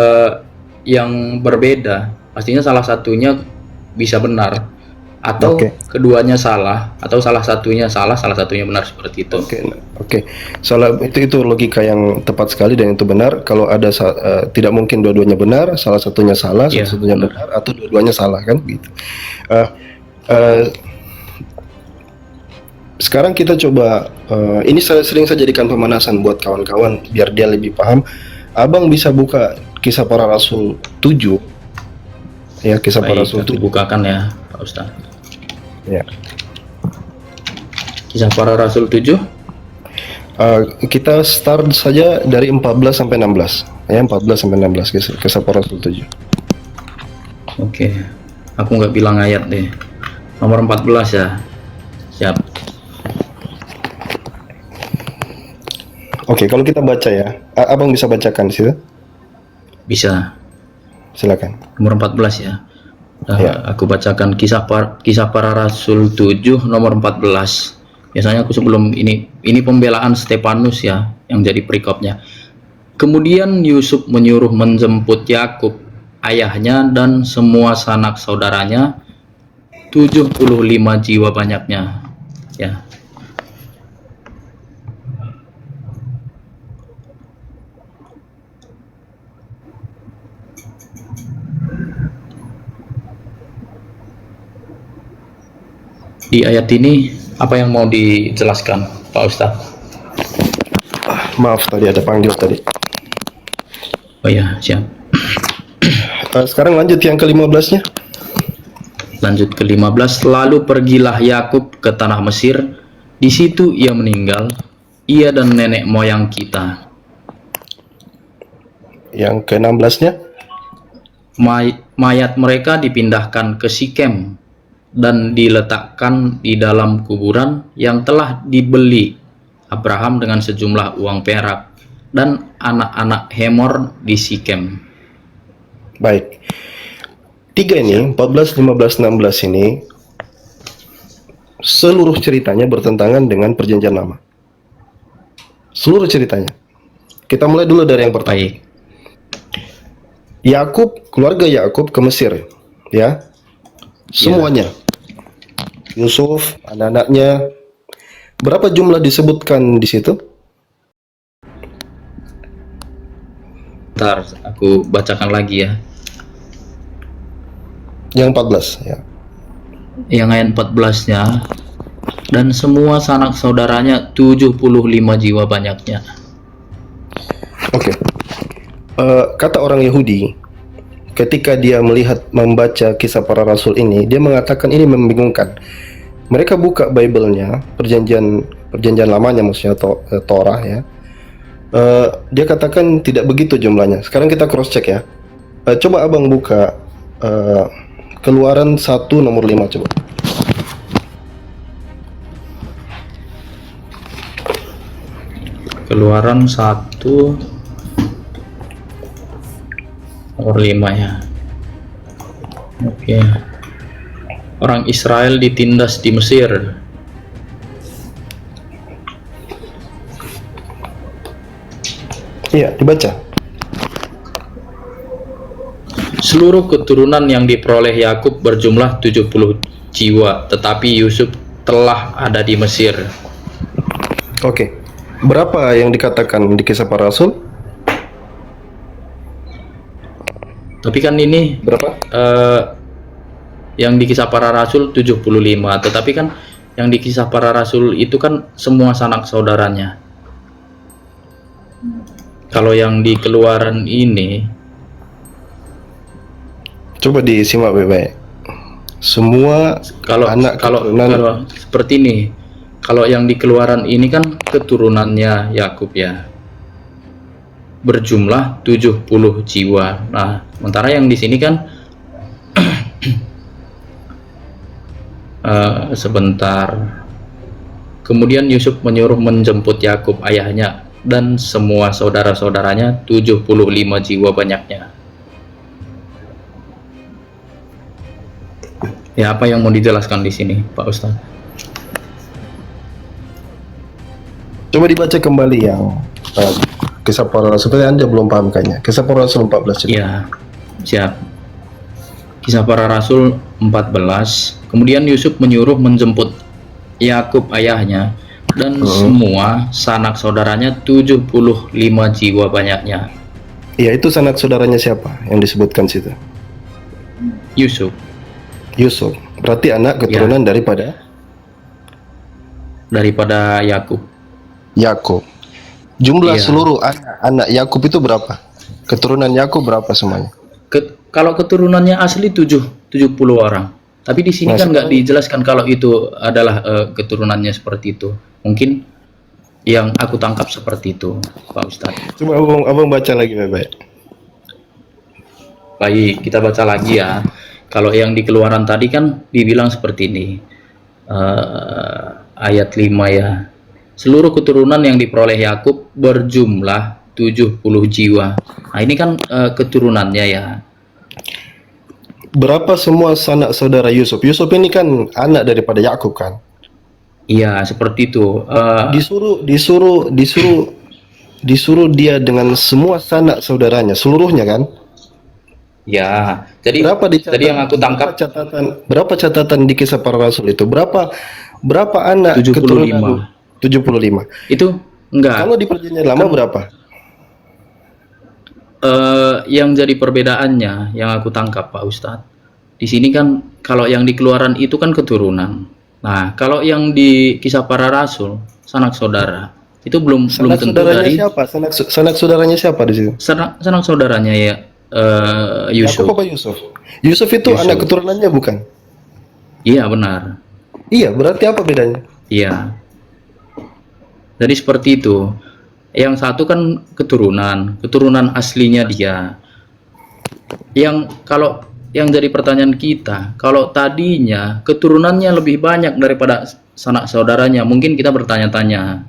Speaker 7: yang berbeda, pastinya salah satunya bisa benar, atau
Speaker 6: Oke.
Speaker 7: keduanya salah, atau salah satunya salah, salah satunya benar, seperti itu.
Speaker 6: Oke. Salah itu logika yang tepat sekali dan itu benar. Kalau ada tidak mungkin dua-duanya benar, salah satunya salah,
Speaker 7: Iya,
Speaker 6: salah satunya
Speaker 7: benar.
Speaker 6: benar, atau dua-duanya salah kan gitu. Sekarang kita coba ini saya sering saya jadikan pemanasan buat kawan-kawan biar dia lebih paham. Abang bisa buka Kisah Para Rasul 7. Ya, Kisah Para
Speaker 7: Baik,
Speaker 6: Rasul
Speaker 7: aku
Speaker 6: 7.
Speaker 7: bukakan ya, Pak Ustadz.
Speaker 6: Ya.
Speaker 7: Kisah Para Rasul 7.
Speaker 6: Kita start saja dari 14 sampai 16. Ya, 14 sampai 16 Kisah Para Rasul 7.
Speaker 7: Oke, aku nggak bilang ayat deh. Nomor 14 ya. Siap.
Speaker 6: Oke, kalau kita baca ya, abang bisa bacakan di situ?
Speaker 7: Bisa.
Speaker 6: Silakan.
Speaker 7: Nomor 14 ya.
Speaker 6: Ya.
Speaker 7: Aku bacakan kisah para Rasul 7 nomor 14. Biasanya aku sebelum ini pembelaan Stefanus ya yang jadi perikopnya. Kemudian Yusuf menyuruh menjemput Yakub, ayahnya dan semua sanak saudaranya, 75 jiwa banyaknya. Ya. Di ayat ini apa yang mau dijelaskan, Pak Ustadz?
Speaker 6: Maaf tadi ada panggil tadi.
Speaker 7: Oh ya, siap.
Speaker 6: Sekarang lanjut yang ke-15-nya.
Speaker 7: Lanjut ke 15. Lalu pergilah Yakub ke tanah Mesir. Di situ ia meninggal, ia dan nenek moyang kita.
Speaker 6: Yang ke-16-nya.
Speaker 7: Mayat mereka dipindahkan ke Sikem dan diletakkan di dalam kuburan yang telah dibeli Abraham dengan sejumlah uang perak dan anak-anak Hemor di Sikem.
Speaker 6: Baik. 3 ini, 14, 15, 16 ini seluruh ceritanya bertentangan dengan Perjanjian Lama. Seluruh ceritanya. Kita mulai dulu dari yang pertama.
Speaker 7: Baik.
Speaker 6: Yakub, keluarga Yakub ke Mesir, ya. Semuanya. Yusuf, anak-anaknya. Berapa jumlah disebutkan di situ?
Speaker 7: Bentar, aku bacakan lagi ya.
Speaker 6: Yang 14, ya.
Speaker 7: Yang ayat 14-nya, dan semua sanak saudaranya 75 jiwa banyaknya.
Speaker 6: Oke. Kata orang Yahudi, ketika dia membaca kisah para rasul ini, dia mengatakan ini membingungkan. Mereka buka Bible-nya, perjanjian lamanya maksudnya Torah ya. Dia katakan tidak begitu jumlahnya. Sekarang kita cross check ya. Coba abang buka Keluaran 1 nomor 5 coba.
Speaker 7: Keluaran 1 nomor 5 ya. Oke. Orang Israel ditindas di Mesir.
Speaker 6: Iya, dibaca.
Speaker 7: Seluruh keturunan yang diperoleh Yakub berjumlah 70 jiwa, tetapi Yusuf telah ada di Mesir.
Speaker 6: Oke. Berapa yang dikatakan di kisah para rasul?
Speaker 7: Tapi kan ini
Speaker 6: Berapa?
Speaker 7: yang di kisah para rasul 75, tetapi kan yang di kisah para rasul itu kan semua sanak saudaranya. Kalau yang di Keluaran ini,
Speaker 6: Coba disimak baik-baik. Semua
Speaker 7: kalau
Speaker 6: anak
Speaker 7: kalau
Speaker 6: keturunan.
Speaker 7: kalau seperti ini, kalau yang di Keluaran ini kan keturunannya Yakub ya, berjumlah 70 jiwa. Nah, sementara yang di sini kan sebentar. Kemudian Yusuf menyuruh menjemput Yakub ayahnya dan semua saudara-saudaranya 75 jiwa banyaknya. Ya, apa yang mau dijelaskan di sini, Pak Ustadz?
Speaker 6: Coba dibaca kembali yang kisah para rasul. Seperti Anda belum paham kayaknya. Kisah para rasul 14 coba.
Speaker 7: Ya, siap. Kisah para Rasul 14. Kemudian Yusuf menyuruh menjemput Yakub ayahnya dan semua sanak saudaranya 75 jiwa banyaknya.
Speaker 6: Iya, itu sanak saudaranya siapa yang disebutkan situ?
Speaker 7: Yusuf.
Speaker 6: Yusuf. Berarti anak keturunan
Speaker 7: daripada Yakub.
Speaker 6: Yakub. Jumlah
Speaker 7: Iya.
Speaker 6: seluruh anak Yakub itu berapa? Keturunan Yakub berapa semuanya?
Speaker 7: Kalau keturunannya asli 70 orang. Tapi di sini
Speaker 6: Nah,
Speaker 7: kan nggak dijelaskan kalau itu adalah keturunannya seperti itu. Mungkin yang aku tangkap seperti itu, Pak Ustadz.
Speaker 6: Coba abang baca lagi baik-baik.
Speaker 7: Baik, kita baca lagi ya. Kalau yang di Keluaran tadi kan dibilang seperti ini. Ayat 5 ya. Seluruh keturunan yang diperoleh Yakub berjumlah 70 jiwa. Nah, ini kan keturunannya ya.
Speaker 6: Berapa semua sanak saudara Yusuf? Yusuf ini kan anak daripada Yakub kan?
Speaker 7: Iya, seperti itu.
Speaker 6: Disuruh dia dengan semua sanak saudaranya, seluruhnya kan?
Speaker 7: Ya, jadi yang aku tangkap
Speaker 6: Berapa catatan di kisah para rasul itu? Berapa anak
Speaker 7: 75.
Speaker 6: keturunan? 75.
Speaker 7: Itu enggak.
Speaker 6: Kalau di perjanjian lama berapa?
Speaker 7: Yang jadi perbedaannya yang aku tangkap Pak Ustadz, di sini kan kalau yang di Keluaran itu kan keturunan. Nah, kalau yang di kisah para rasul sanak saudara itu belum tentu dari
Speaker 6: siapa? Sanak saudaranya siapa di situ?
Speaker 7: sanak saudaranya ya Yusuf.
Speaker 6: Yakub apa Yusuf? Yusuf itu
Speaker 7: Yusuf.
Speaker 6: anak keturunannya bukan?
Speaker 7: Iya benar.
Speaker 6: Iya, berarti apa bedanya?
Speaker 7: Iya. Jadi seperti itu. Yang satu kan keturunan aslinya dia. Yang kalau yang jadi pertanyaan kita, kalau tadinya keturunannya lebih banyak daripada sanak saudaranya, mungkin kita bertanya-tanya,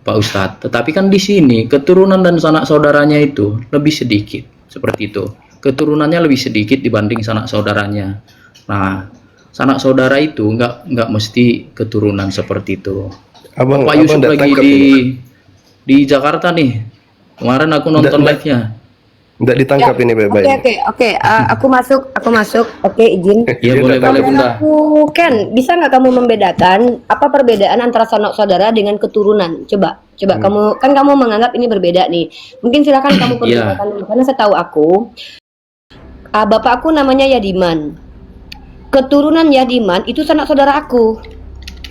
Speaker 7: Pak Ustadz. Tetapi kan di sini keturunan dan sanak saudaranya itu lebih sedikit, seperti itu. Keturunannya lebih sedikit dibanding sanak saudaranya. Nah, sanak saudara itu nggak mesti keturunan seperti itu. Pak Yusuf lagi di Jakarta nih. Kemarin aku nonton live-nya.
Speaker 6: Nggak ditangkap ini baik-baik.
Speaker 4: Oke. Aku masuk. Oke, izin.
Speaker 7: Iya boleh Bunda.
Speaker 4: Aku Ken, bisa nggak kamu membedakan apa perbedaan antara sanak saudara dengan keturunan? Coba kamu menganggap ini berbeda nih. Mungkin silakan kamu perbedakan dulu, karena setahu aku, bapakku namanya Yadiman. Keturunan Yadiman itu sanak saudara aku.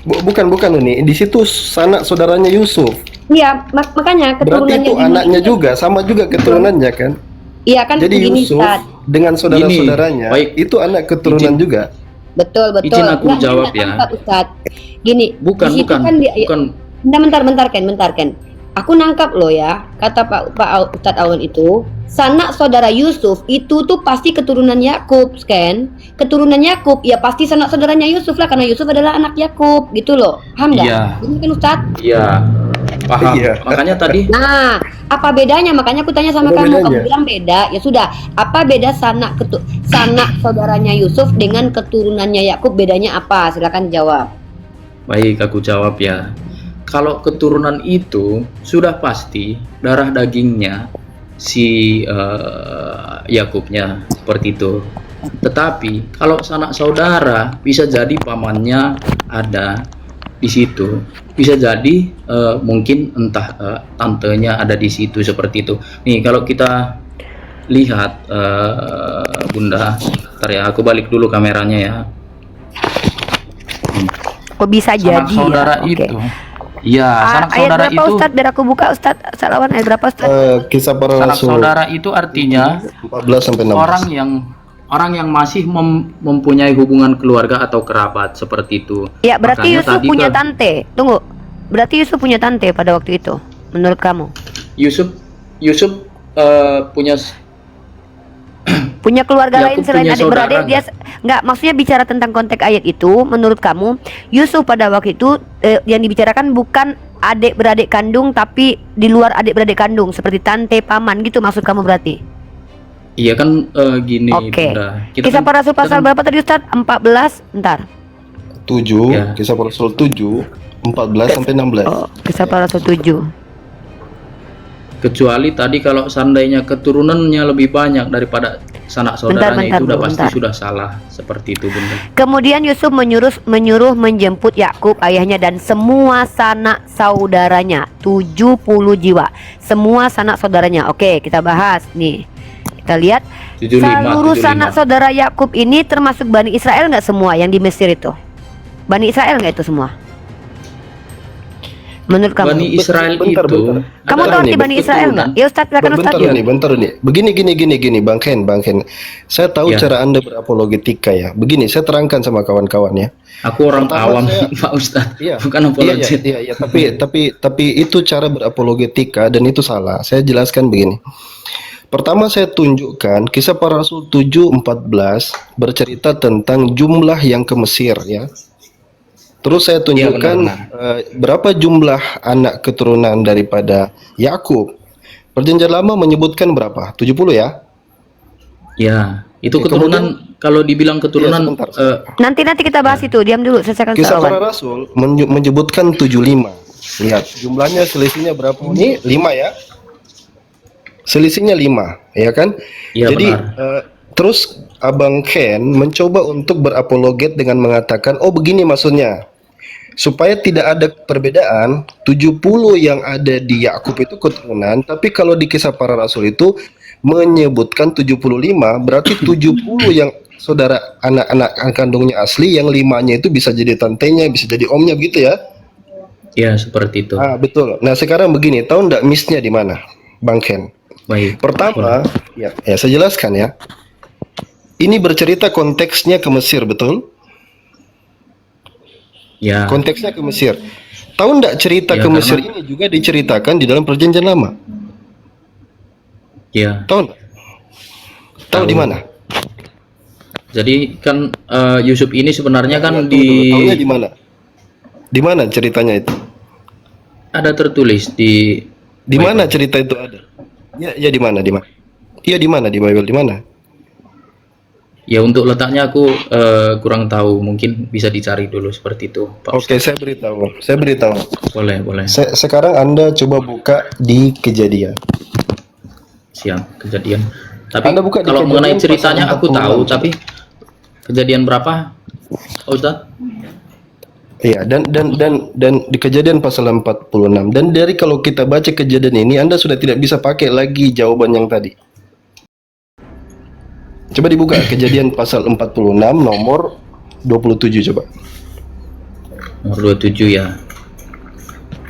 Speaker 6: Bukan ini. Di situ sanak saudaranya Yusuf.
Speaker 4: Iya, makanya
Speaker 6: Berarti
Speaker 4: keturunannya
Speaker 6: itu
Speaker 4: Yunus
Speaker 6: anaknya
Speaker 4: ini-
Speaker 6: juga, sama juga keturunannya kan?
Speaker 4: Iya kan
Speaker 6: Jadi
Speaker 4: begini,
Speaker 6: Yusuf
Speaker 4: Ustaz.
Speaker 6: dengan saudara-saudaranya
Speaker 7: Gini, baik.
Speaker 6: itu anak keturunan
Speaker 7: Izin.
Speaker 6: juga.
Speaker 4: Betul.
Speaker 7: Izin aku
Speaker 4: Nggak,
Speaker 7: jawab
Speaker 4: nggak
Speaker 7: ya.
Speaker 4: tangkap, Ustaz. Gini,
Speaker 7: Bukan,
Speaker 4: di situ
Speaker 7: bukan,
Speaker 4: kan dia,
Speaker 7: bukan.
Speaker 4: bentar, Ken. Aku nangkap loh ya, kata Pak Ustadz Awan itu, sanak saudara Yusuf itu tuh pasti keturunan Yakub, kan? Keturunan Yakub, ya pasti sanak saudaranya Yusuf lah, karena Yusuf adalah anak Yakub, gitu loh. Paham nggak?
Speaker 7: Iya.
Speaker 4: Ini kan Ustadz.
Speaker 7: Iya, paham.
Speaker 6: Iya.
Speaker 7: Makanya tadi
Speaker 4: Nah, apa bedanya? Makanya aku tanya sama
Speaker 6: Apa
Speaker 4: kamu,
Speaker 6: bedanya?
Speaker 4: kamu bilang beda. Ya sudah, apa beda sanak saudaranya Yusuf dengan keturunannya Yakub? Bedanya apa? Silakan jawab.
Speaker 7: baik, aku jawab ya. Kalau keturunan itu sudah pasti darah dagingnya si Yakubnya seperti itu. Tetapi kalau sanak saudara bisa jadi pamannya ada di situ, bisa jadi mungkin entah tantenya ada di situ seperti itu. Nih kalau kita lihat Bunda, ntar ya aku balik dulu kameranya ya.
Speaker 4: Kok bisa
Speaker 7: Sanak
Speaker 4: jadi
Speaker 7: saudara
Speaker 4: ya? Oke.
Speaker 7: itu, iya sanak
Speaker 4: Ayat
Speaker 7: saudara
Speaker 4: berapa
Speaker 7: itu.
Speaker 4: Ustadz? Biar aku buka Ustadz. Salawan ayat berapa Ustadz?
Speaker 6: Kisah para
Speaker 7: Sanak
Speaker 6: Rasul
Speaker 7: saudara itu artinya
Speaker 6: 14 sampai 16.
Speaker 7: orang yang masih mempunyai hubungan keluarga atau kerabat seperti itu.
Speaker 4: Ya, berarti
Speaker 7: Makanya
Speaker 4: Yusuf
Speaker 7: tadi
Speaker 4: punya
Speaker 7: kan
Speaker 4: tante. Tunggu. Berarti Yusuf punya tante pada waktu itu, menurut kamu?
Speaker 7: Yusuf
Speaker 4: Punya keluarga
Speaker 7: Yakub
Speaker 4: lain selain
Speaker 7: punya
Speaker 4: adik-beradik?
Speaker 7: saudara
Speaker 4: Dia nggak, maksudnya bicara tentang konteks ayat itu, menurut kamu Yusuf pada waktu itu yang dibicarakan bukan adik-beradik kandung, tapi di luar adik-beradik kandung seperti tante, paman gitu maksud kamu berarti?
Speaker 7: iya kan gini
Speaker 4: Oke.
Speaker 7: Bunda.
Speaker 4: Kisah para Rasul pasal berapa tadi Ustadz? 14, bentar.
Speaker 6: 7,
Speaker 7: Ya.
Speaker 6: Kisah para Rasul 7, 14 sampai 16.
Speaker 4: Oh, Kisah para Rasul 7.
Speaker 7: Kecuali tadi kalau seandainya keturunannya lebih banyak daripada sanak saudaranya
Speaker 4: Bentar,
Speaker 7: itu udah
Speaker 4: Bu,
Speaker 7: pasti
Speaker 4: bentar.
Speaker 7: sudah salah seperti itu Bunda.
Speaker 4: Kemudian Yusuf menyuruh menjemput Yakub ayahnya dan semua sanak saudaranya, 70 jiwa. Semua sanak saudaranya. Oke, kita bahas nih. Kita lihat
Speaker 7: 75,
Speaker 4: seluruh
Speaker 7: 75.
Speaker 4: sanak saudara Yakub ini termasuk Bani Israel nggak semua yang di Mesir itu? Bani Israel nggak itu semua? Menurut kamu?
Speaker 7: Bani Israel
Speaker 6: Bentar,
Speaker 7: itu
Speaker 6: bentar.
Speaker 4: Kamu
Speaker 7: adalah
Speaker 4: tahu arti
Speaker 6: nih,
Speaker 4: Bani Israel nggak? Ya Ustadz, silakan
Speaker 6: Bentar
Speaker 4: Ustadz.
Speaker 6: bentar nih. Begini, Bang Ken. Saya tahu
Speaker 7: Ya.
Speaker 6: cara Anda berapologetika ya. Begini, saya terangkan sama kawan-kawan ya.
Speaker 7: Aku orang
Speaker 6: Pertama
Speaker 7: awam
Speaker 6: saya-
Speaker 7: Pak Ustadz,
Speaker 6: Iya.
Speaker 7: bukan
Speaker 6: Iya,
Speaker 7: apologet.
Speaker 6: iya, tapi itu cara berapologetika dan itu salah. Saya jelaskan begini. Pertama saya tunjukkan Kisah para Rasul 7:14 bercerita tentang jumlah yang ke Mesir ya. Terus saya tunjukkan
Speaker 7: benar.
Speaker 6: berapa jumlah anak keturunan daripada Yakub. Perjanjian Lama menyebutkan berapa? 70 ya?
Speaker 7: Ya, itu
Speaker 6: Oke,
Speaker 7: keturunan kalau dibilang keturunan
Speaker 6: Iya, sebentar.
Speaker 4: Nanti kita bahas itu. Diam dulu, selesaikan
Speaker 6: Kisah para
Speaker 4: soalan.
Speaker 6: Rasul menyebutkan 75. Lihat, jumlahnya selisihnya berapa? Ini 5 ya. Selisihnya 5, ya kan?
Speaker 7: Iya,
Speaker 6: Jadi
Speaker 7: benar.
Speaker 6: terus Abang Ken mencoba untuk berapologet dengan mengatakan, "Oh, begini maksudnya." Supaya tidak ada perbedaan, 70 yang ada di Yakub itu keturunan, tapi kalau di Kisah para Rasul itu menyebutkan 75, berarti 70 yang saudara anak-anak kandungnya asli, yang 5-nya itu bisa jadi tantenya, bisa jadi omnya gitu ya.
Speaker 7: Ya, seperti itu.
Speaker 6: Ah, betul. Nah, sekarang begini, tahu ndak miss-nya di mana, Bang Ken?
Speaker 7: Baik.
Speaker 6: Pertama, ya saya jelaskan ya. Ini bercerita konteksnya ke Mesir, betul?
Speaker 7: Ya.
Speaker 6: Konteksnya ke Mesir. Tahu ndak cerita
Speaker 7: Ya,
Speaker 6: ke Mesir
Speaker 7: karena-
Speaker 6: ini juga diceritakan di dalam Perjanjian Lama?
Speaker 7: Ya.
Speaker 6: Tahu ndak? Tahu
Speaker 7: Tahu.
Speaker 6: di mana?
Speaker 7: Jadi kan Yusuf ini sebenarnya kan
Speaker 6: Tunggu dulu, tahunya di
Speaker 7: di
Speaker 6: mana? Di mana ceritanya itu?
Speaker 7: ada tertulis di
Speaker 6: Di mana cerita itu ada? Ya di mana? Di mana? Iya di mana di Bible di mana?
Speaker 7: Ya untuk letaknya aku kurang tahu, mungkin bisa dicari dulu seperti itu, Pak.
Speaker 6: Oke, saya beritahu. Saya beritahu.
Speaker 7: Boleh, boleh.
Speaker 6: Sekarang Anda coba buka di Kejadian.
Speaker 7: Siap, kejadian. Tapi
Speaker 6: Anda buka di
Speaker 7: kalau
Speaker 6: Kejadian
Speaker 7: mengenai
Speaker 6: pasal
Speaker 7: ceritanya aku
Speaker 6: 46,
Speaker 7: tahu,
Speaker 6: coba.
Speaker 7: tapi kejadian berapa? Pak Ustadz?
Speaker 6: Iya, dan di Kejadian pasal 46. Dan dari kalau kita baca Kejadian ini, Anda sudah tidak bisa pakai lagi jawaban yang tadi. Coba dibuka Kejadian pasal 46 nomor 27 coba.
Speaker 7: nomor 27 ya.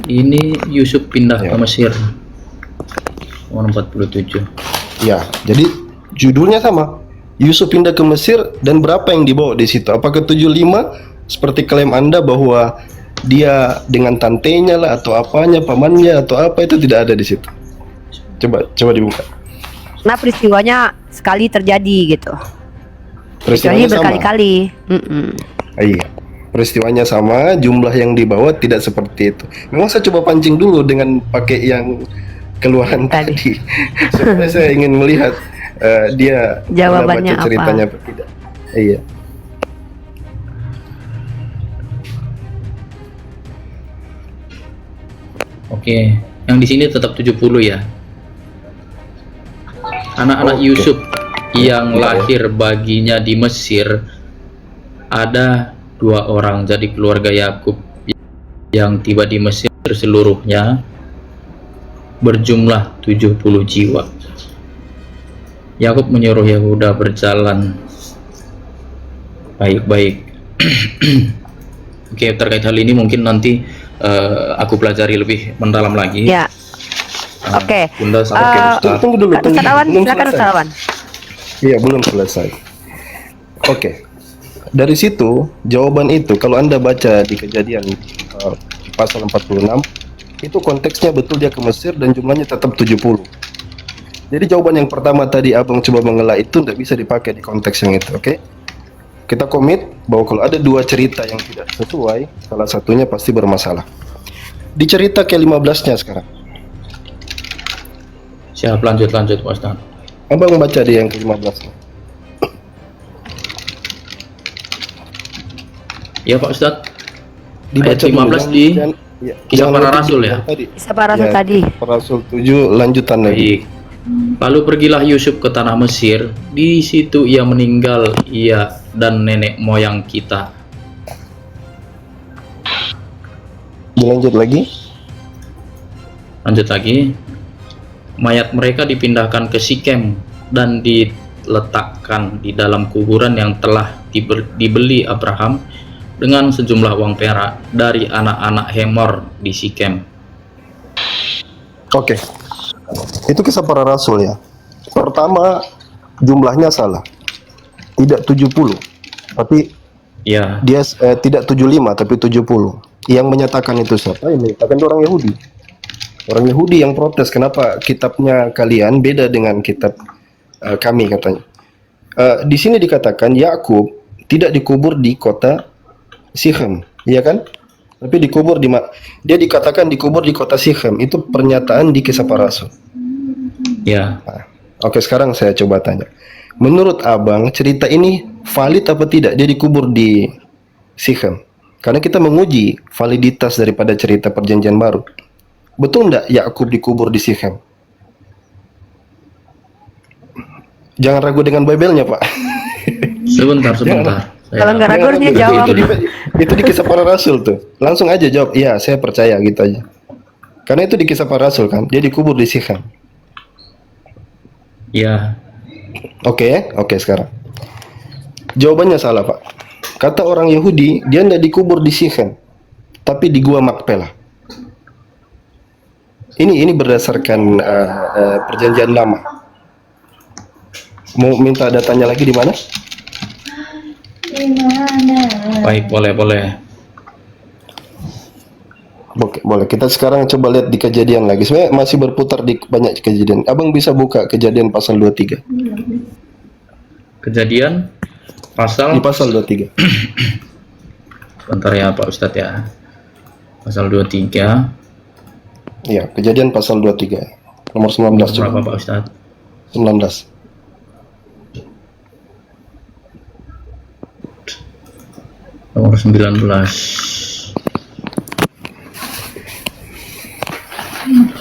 Speaker 7: Ini Yusuf pindah
Speaker 6: Ya.
Speaker 7: ke Mesir, nomor 47.
Speaker 6: Ya, jadi judulnya sama. Yusuf pindah ke Mesir dan berapa yang dibawa di situ? Apakah 75 seperti klaim Anda bahwa dia dengan tantenya lah atau apanya, pamannya atau apa, itu tidak ada di situ. Coba dibuka.
Speaker 4: Nah peristiwanya sekali terjadi gitu. Peristiwanya
Speaker 6: Peristiwanya sama.
Speaker 4: berkali-kali.
Speaker 6: Iya. Peristiwanya sama, jumlah yang dibawa tidak seperti itu. Memang saya coba pancing dulu dengan pakai yang keluaran tadi. Supaya saya ingin melihat dia
Speaker 4: Jawabannya
Speaker 6: baca
Speaker 4: apa?
Speaker 6: ceritanya apa tidak. Iya.
Speaker 7: Oke, yang di sini tetap 70 ya. Anak-anak
Speaker 6: Oke.
Speaker 7: Yusuf yang
Speaker 6: Ya, ya.
Speaker 7: lahir baginya di Mesir ada 2 orang, jadi keluarga Yakub yang tiba di Mesir seluruhnya berjumlah 70 jiwa. Yakub menyuruh Yehuda berjalan baik-baik. Oke, terkait hal ini mungkin nanti aku pelajari lebih mendalam lagi.
Speaker 4: Ya.
Speaker 7: Nah,
Speaker 4: Oke.
Speaker 7: Bunda sama Ustaz.
Speaker 6: Tunggu dulu.
Speaker 4: Ustaz Awan,
Speaker 6: Belum
Speaker 4: silakan
Speaker 6: selesai.
Speaker 4: Ustaz Awan.
Speaker 6: Iya, belum selesai. Oke. Dari situ, jawaban itu kalau Anda baca di Kejadian pasal 46, itu konteksnya betul dia ke Mesir dan jumlahnya tetap 70. Jadi jawaban yang pertama tadi Abang coba mengelak itu tidak bisa dipakai di konteks yang itu, oke? Kita komit bahwa kalau ada 2 cerita yang tidak sesuai, salah satunya pasti bermasalah. Di cerita ke-15-nya sekarang.
Speaker 7: Siap, lanjut Pak Ustaz.
Speaker 6: Abang baca di yang ke-15-nya.
Speaker 7: Ya Pak Ustaz.
Speaker 6: Dibaca
Speaker 7: Ayat 15 di Kisah Para Rasul ya?
Speaker 4: Kisah para rasul tadi.
Speaker 6: Para Rasul 7 lanjutan lagi.
Speaker 7: Baik. Lalu pergilah Yusuf ke tanah Mesir. Di situ ia meninggal, ia dan nenek moyang kita.
Speaker 6: Dilanjut lagi.
Speaker 7: Lanjut lagi. Mayat mereka dipindahkan ke Sikem dan diletakkan di dalam kuburan yang telah dibeli Abraham dengan sejumlah uang perak dari anak-anak Hemor di Sikem.
Speaker 6: Oke. Itu kisah para rasul ya. Pertama, jumlahnya salah. Tidak 70. Tapi
Speaker 7: Ya,
Speaker 6: dia tidak 75 tapi 70. Yang menyatakan itu siapa? Yang menyatakan itu orang Yahudi. Orang Yahudi yang protes, kenapa kitabnya kalian beda dengan kitab kami, katanya. Di sini dikatakan Yakub tidak dikubur di kota Sichem, iya kan? Tapi dikubur dia dikatakan dikubur di kota Sichem. Itu pernyataan di Kisah Para Rasul.
Speaker 7: ya.
Speaker 6: Oke, sekarang saya coba tanya. Menurut Abang, cerita ini valid apa tidak? Dia dikubur di Sichem. Karena kita menguji validitas daripada cerita Perjanjian Baru. Betul enggak Yakub dikubur di Sichem? Jangan ragu dengan Bible-nya, Pak.
Speaker 7: Sebentar.
Speaker 4: Kalau nggak ragu harusnya jawab.
Speaker 6: Itu di Kisah Para Rasul tuh. Langsung aja jawab, iya saya percaya gitu aja. Karena itu di Kisah Para Rasul kan, dia dikubur di Sichem.
Speaker 7: Ya,
Speaker 6: Oke sekarang. Jawabannya salah, Pak. Kata orang Yahudi, dia tidak dikubur di Sichem, tapi di Gua Makpelah. Ini berdasarkan Perjanjian Lama. Mau minta datanya lagi di mana?
Speaker 7: baik, boleh.
Speaker 6: Oke, boleh. Kita sekarang coba lihat di Kejadian lagi. Sebenarnya masih berputar di banyak kejadian. Abang bisa buka Kejadian pasal 23.
Speaker 7: Kejadian
Speaker 6: Di
Speaker 7: pasal
Speaker 6: pasal 23.
Speaker 7: Sebentar ya Pak Ustadz ya. Pasal 23
Speaker 6: Iya, Kejadian pasal 23. Nomor 19
Speaker 7: berapa
Speaker 6: coba.
Speaker 7: Pak Ustadz?
Speaker 6: 19.
Speaker 7: Nomor 19.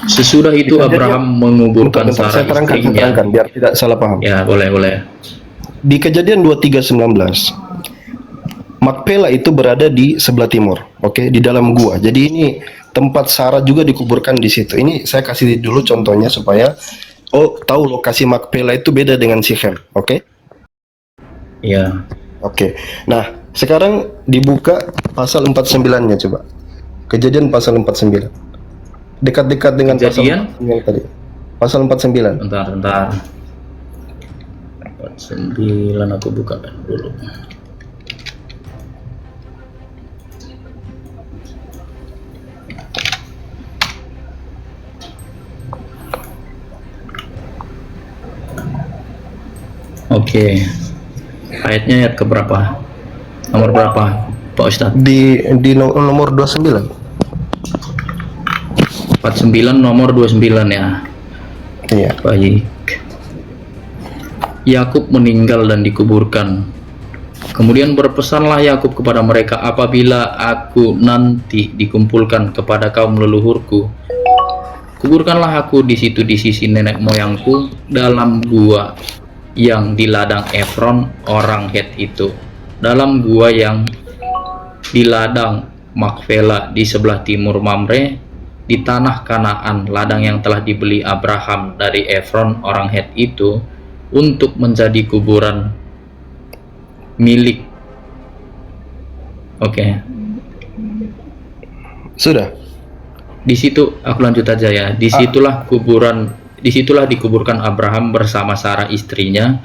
Speaker 7: Sesudah itu Abraham menguburkan
Speaker 6: Bentar,
Speaker 7: Sarah
Speaker 6: saya
Speaker 7: istrinya.
Speaker 6: terangkan biar tidak salah paham.
Speaker 7: Ya, boleh.
Speaker 6: Di Kejadian 23:19, Makpela itu berada di sebelah timur, oke, di dalam gua. Jadi ini tempat Sarah juga dikuburkan di situ. Ini saya kasih dulu contohnya supaya tahu lokasi Makpela itu beda dengan Sichem, oke?
Speaker 7: Ya.
Speaker 6: Oke. Nah, Sekarang dibuka pasal 49-nya coba. Kejadian pasal 49. Dekat-dekat dengan
Speaker 7: Kejadian?
Speaker 6: pasal yang tadi. Pasal 49.
Speaker 7: Bentar. 49 aku buka dulu. Oke. Ayatnya ayat keberapa? Nomor berapa, Pak Ustadz?
Speaker 6: Di nomor 29.
Speaker 7: 49 nomor 29 ya.
Speaker 6: Iya.
Speaker 7: Baik. Yakub meninggal dan dikuburkan. Kemudian berpesanlah Yakub kepada mereka, apabila aku nanti dikumpulkan kepada kaum leluhurku, kuburkanlah aku di situ di sisi nenek moyangku dalam gua yang di ladang Efron orang Het itu, dalam gua yang di ladang Makfela di sebelah timur Mamre, di tanah Kanaan, ladang yang telah dibeli Abraham dari Efron orang Het itu untuk menjadi kuburan milik. Oke.
Speaker 6: Sudah.
Speaker 7: Di situ aku lanjut aja ya. Disitulah dikuburkan Abraham bersama Sarah istrinya.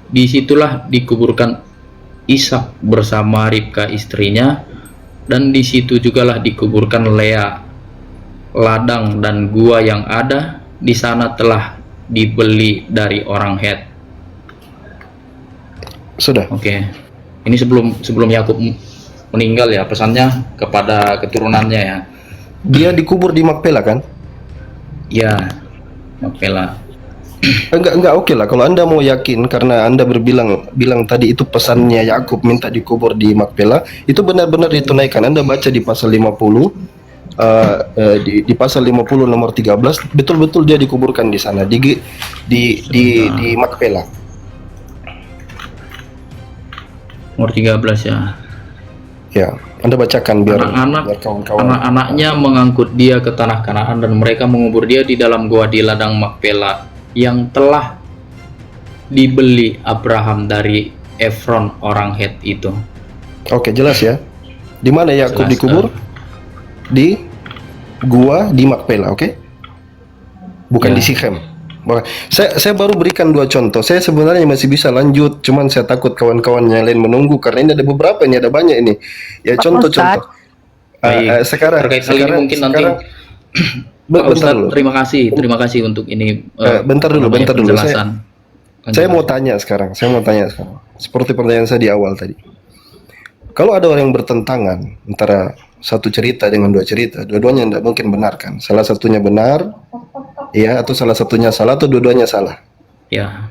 Speaker 7: Disitulah dikuburkan Ishak bersama Ribka istrinya, dan di situ jugalah dikuburkan Lea. Ladang dan gua yang ada di sana telah dibeli dari orang Het.
Speaker 6: Sudah.
Speaker 7: Oke. Ini sebelum Yakub meninggal ya, pesannya kepada keturunannya ya.
Speaker 6: Dia dikubur di Makpela kan?
Speaker 7: Ya, Makpela.
Speaker 6: Enggak, oke lah kalau Anda mau yakin karena Anda bilang tadi itu pesannya Yakub minta dikubur di Makpela, itu benar-benar ditunaikan. Anda baca di pasal 50 di pasal 50 nomor 13 betul-betul dia dikuburkan di sana di Makpela.
Speaker 7: Nomor 13 ya.
Speaker 6: Ya, Anda bacakan biar kawan-kawan.
Speaker 7: Anak-anaknya mengangkut dia ke tanah Kanaan dan mereka mengubur dia di dalam gua di ladang Makpela yang telah dibeli Abraham dari Efron orang Het itu.
Speaker 6: Oke, jelas ya. Di mana Yakub
Speaker 7: Jelas,
Speaker 6: dikubur? Di gua di Makpela, oke? Bukan
Speaker 7: Ya.
Speaker 6: di Sichem. Saya baru berikan 2 contoh. Saya sebenarnya masih bisa lanjut, cuman saya takut kawan-kawan yang lain menunggu karena ini ada beberapa, ini ada banyak ini. Ya
Speaker 4: Pak
Speaker 6: contoh-contoh.
Speaker 7: Baik.
Speaker 6: Sekarang
Speaker 7: Terkait hal ini mungkin nanti Pak
Speaker 6: bentar
Speaker 7: Ustadz,
Speaker 6: dulu.
Speaker 7: terima kasih untuk ini.
Speaker 6: Bentar dulu.
Speaker 7: Penjelasan.
Speaker 6: Saya mau tanya sekarang. Seperti pertanyaan saya di awal tadi. Kalau ada orang yang bertentangan antara satu cerita dengan 2 cerita, dua-duanya tidak mungkin benar kan? Salah satunya benar, ya, atau salah satunya salah, atau dua-duanya salah.
Speaker 7: Ya.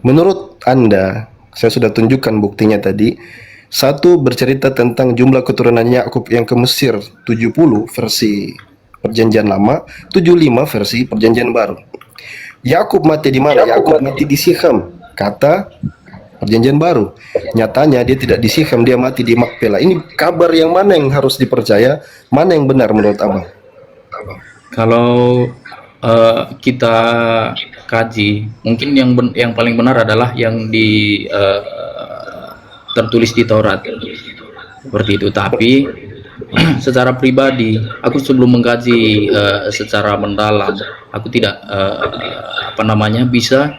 Speaker 6: Menurut Anda, saya sudah tunjukkan buktinya tadi. Satu bercerita tentang jumlah keturunan Yakub yang ke Mesir 70 versi Perjanjian Lama, 75 versi Perjanjian Baru. Yakub mati di mana? Yakub mati di Sichem, kata Perjanjian Baru. Nyatanya dia tidak di Sichem, dia mati di Makpela. Ini kabar yang mana yang harus dipercaya? Mana yang benar menurut Abang?
Speaker 7: Kalau kita kaji, mungkin yang paling benar adalah yang tertulis di Taurat seperti itu. Tapi secara pribadi, aku sebelum mengkaji secara mendalam, aku tidak bisa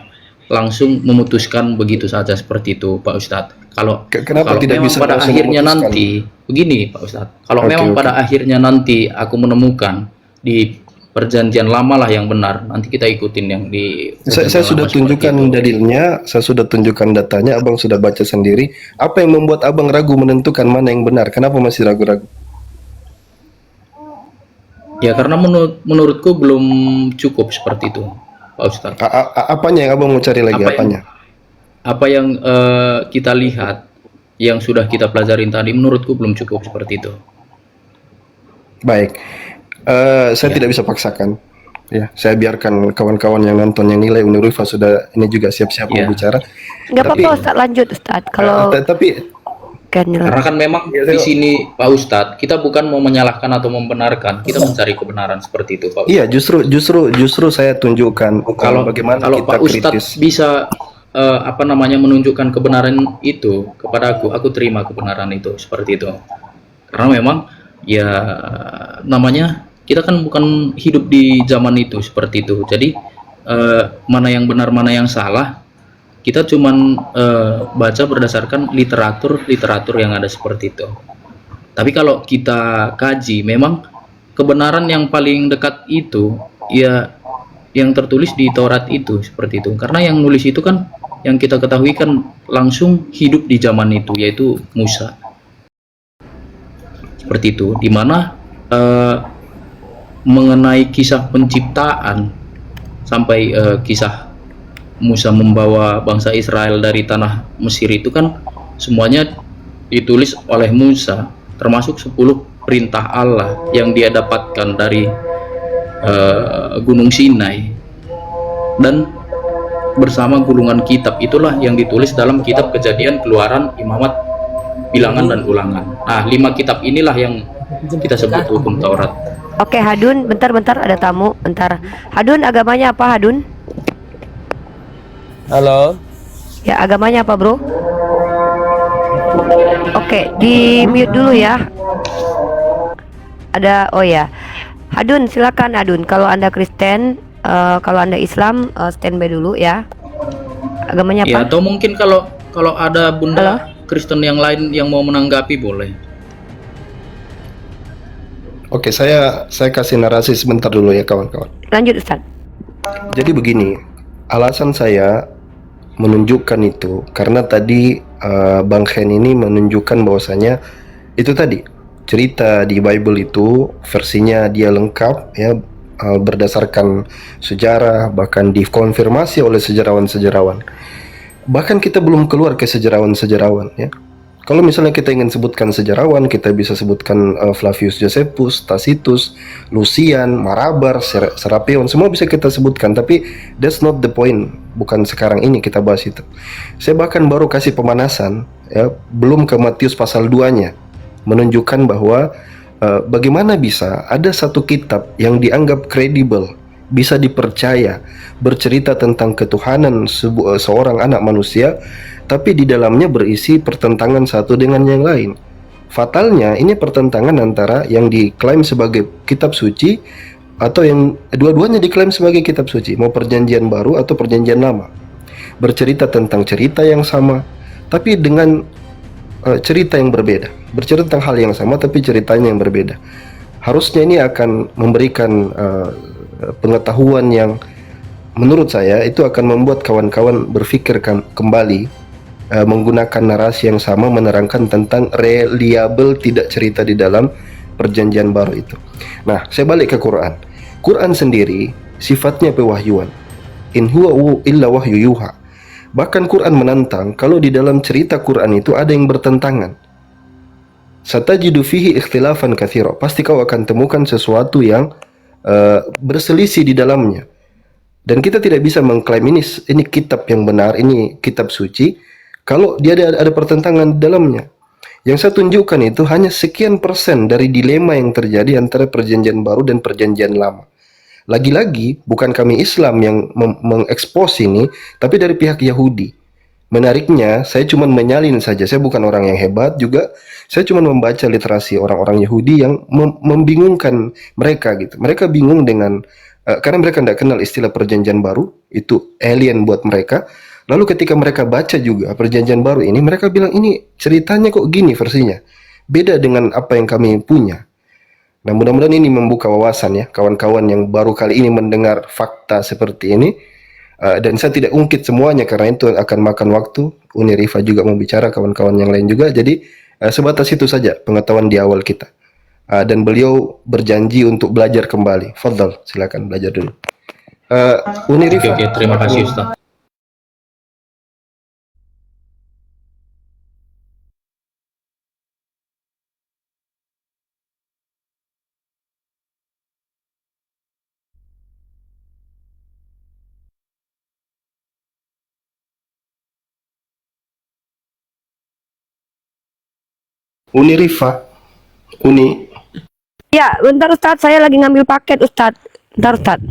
Speaker 7: langsung memutuskan begitu saja seperti itu, Pak Ustadz. Kalau
Speaker 6: tidak
Speaker 7: memang
Speaker 6: bisa
Speaker 7: pada
Speaker 6: langsung
Speaker 7: akhirnya
Speaker 6: memutuskan?
Speaker 7: nanti begini, Pak Ustadz. Kalau
Speaker 6: Oke,
Speaker 7: memang
Speaker 6: oke.
Speaker 7: pada akhirnya nanti aku menemukan di Perjanjian Lama lah yang benar, nanti kita ikutin yang di
Speaker 6: Saya
Speaker 7: Perjanjian
Speaker 6: sudah
Speaker 7: Lama seperti
Speaker 6: tunjukkan
Speaker 7: itu.
Speaker 6: dalilnya, saya sudah tunjukkan datanya, Abang sudah baca sendiri. Apa yang membuat Abang ragu menentukan mana yang benar? Kenapa masih ragu-ragu?
Speaker 7: Ya karena menurutku belum cukup seperti itu, Pak Ustadz.
Speaker 6: Apanya yang Abang mau cari lagi?
Speaker 7: Apa yang-
Speaker 6: Apanya?
Speaker 7: Apa yang kita lihat, yang sudah kita pelajarin tadi, menurutku belum cukup seperti itu.
Speaker 6: Baik, saya tidak bisa paksakan. Ya, saya biarkan kawan-kawan yang nonton yang nilai Unirifa sudah ini juga siap-siap
Speaker 7: Ya.
Speaker 6: mau bicara.
Speaker 4: Nggak
Speaker 6: Tapi-
Speaker 4: apa-apa Ustadz, lanjut Ustadz. Kalau
Speaker 6: Tapi
Speaker 7: Karena kan memang
Speaker 6: Ya,
Speaker 7: di sini Pak Ustadz, kita bukan mau menyalahkan atau membenarkan, kita mencari kebenaran seperti itu, Pak Ustadz.
Speaker 6: iya, justru saya tunjukkan
Speaker 7: Kalau
Speaker 6: bagaimana
Speaker 7: kalau
Speaker 6: kita
Speaker 7: Pak Ustadz
Speaker 6: kritis.
Speaker 7: bisa apa namanya menunjukkan kebenaran itu kepada aku terima kebenaran itu seperti itu. Karena memang ya namanya kita kan bukan hidup di zaman itu seperti itu. Jadi mana yang benar mana yang salah kita cuman baca berdasarkan literatur yang ada seperti itu. Tapi kalau kita kaji memang kebenaran yang paling dekat itu ya yang tertulis di Taurat itu seperti itu. Karena yang nulis itu kan yang kita ketahui kan langsung hidup di zaman itu, yaitu Musa. Seperti itu, dimana mengenai kisah penciptaan sampai kisah Musa membawa bangsa Israel dari tanah Mesir itu kan semuanya ditulis oleh Musa, termasuk 10 perintah Allah yang dia dapatkan dari Gunung Sinai, dan bersama gulungan kitab itulah yang ditulis dalam kitab Kejadian, Keluaran, Imamat, Bilangan, dan Ulangan. Nah, 5 kitab inilah yang kita sebut hukum Taurat.
Speaker 4: Oke, Hadun, bentar ada tamu, bentar. Hadun, agamanya apa, Hadun?
Speaker 8: Halo.
Speaker 4: Ya, agamanya apa, bro? Oke, di mute dulu ya. Ada, oh ya, Hadun, silakan Hadun. Kalau Anda Kristen, kalau Anda Islam, standby dulu ya. Agamanya
Speaker 7: Ya,
Speaker 4: apa?
Speaker 7: atau mungkin kalau ada
Speaker 4: Halo?
Speaker 7: bunda Kristen yang lain yang mau menanggapi boleh.
Speaker 6: Oke, saya kasih narasi sebentar dulu ya kawan-kawan.
Speaker 4: Lanjut, Ustaz.
Speaker 6: Jadi begini, alasan saya menunjukkan itu karena tadi Bang Ken ini menunjukkan bahwasanya itu tadi cerita di Bible itu versinya dia lengkap ya, berdasarkan sejarah, bahkan dikonfirmasi oleh sejarawan-sejarawan. Bahkan kita belum keluar ke sejarawan-sejarawan ya. Kalau misalnya kita ingin sebutkan sejarawan, kita bisa sebutkan Flavius Josephus, Tacitus, Lucian, Marabar, Serapion, semua bisa kita sebutkan. Tapi that's not the point. Bukan sekarang ini kita bahas itu. Saya bahkan baru kasih pemanasan, ya, belum ke Matius pasal 2-nya, menunjukkan bahwa bagaimana bisa ada satu kitab yang dianggap kredibel, bisa dipercaya, bercerita tentang ketuhanan seorang anak manusia, tapi di dalamnya berisi pertentangan satu dengan yang lain. Fatalnya ini pertentangan antara yang diklaim sebagai kitab suci atau yang dua-duanya diklaim sebagai kitab suci, mau perjanjian baru atau perjanjian lama. Bercerita tentang cerita yang sama, tapi dengan cerita yang berbeda. Bercerita tentang hal yang sama, tapi ceritanya yang berbeda. Harusnya ini akan memberikan pengetahuan yang menurut saya itu akan membuat kawan-kawan berpikir kembali, menggunakan narasi yang sama menerangkan tentang reliable tidak cerita di dalam perjanjian baru itu. Nah, saya balik ke Quran. Quran sendiri sifatnya pewahyuan. In huwa illa wahyu yuha. Bahkan Quran menantang kalau di dalam cerita Quran itu ada yang bertentangan. Satajidu fihi ikhtilafan katsira. Pasti kau akan temukan sesuatu yang berselisih di dalamnya. Dan kita tidak bisa mengklaim ini kitab yang benar, ini kitab suci kalau dia ada pertentangan di dalamnya. Yang saya tunjukkan itu hanya sekian persen dari dilema yang terjadi antara perjanjian baru dan perjanjian lama. Lagi-lagi bukan kami Islam yang mengekspos ini, tapi dari pihak Yahudi. Menariknya, saya cuma menyalin saja. Saya bukan orang yang hebat juga. Saya cuma membaca literasi orang-orang Yahudi yang membingungkan mereka gitu. Mereka bingung dengan karena mereka tidak kenal istilah perjanjian baru, itu alien buat mereka. Lalu ketika mereka baca juga perjanjian baru ini, mereka bilang ini ceritanya kok gini versinya, beda dengan apa yang kami punya. Nah, mudah-mudahan ini membuka wawasan ya kawan-kawan yang baru kali ini mendengar fakta seperti ini. Dan saya tidak ungkit semuanya karena itu akan makan waktu. Uni Rifa juga mau bicara, kawan-kawan yang lain juga. Jadi sebatas itu saja pengetahuan di awal kita. Dan beliau berjanji untuk belajar kembali. Fadhal, silakan belajar dulu. Uni Rifa.
Speaker 7: Oke, terima kasih Ustaz.
Speaker 6: Uni Rifa. Uni.
Speaker 4: Ya, bentar Ustaz, saya lagi ngambil paket Ustaz. Bentar Ustaz.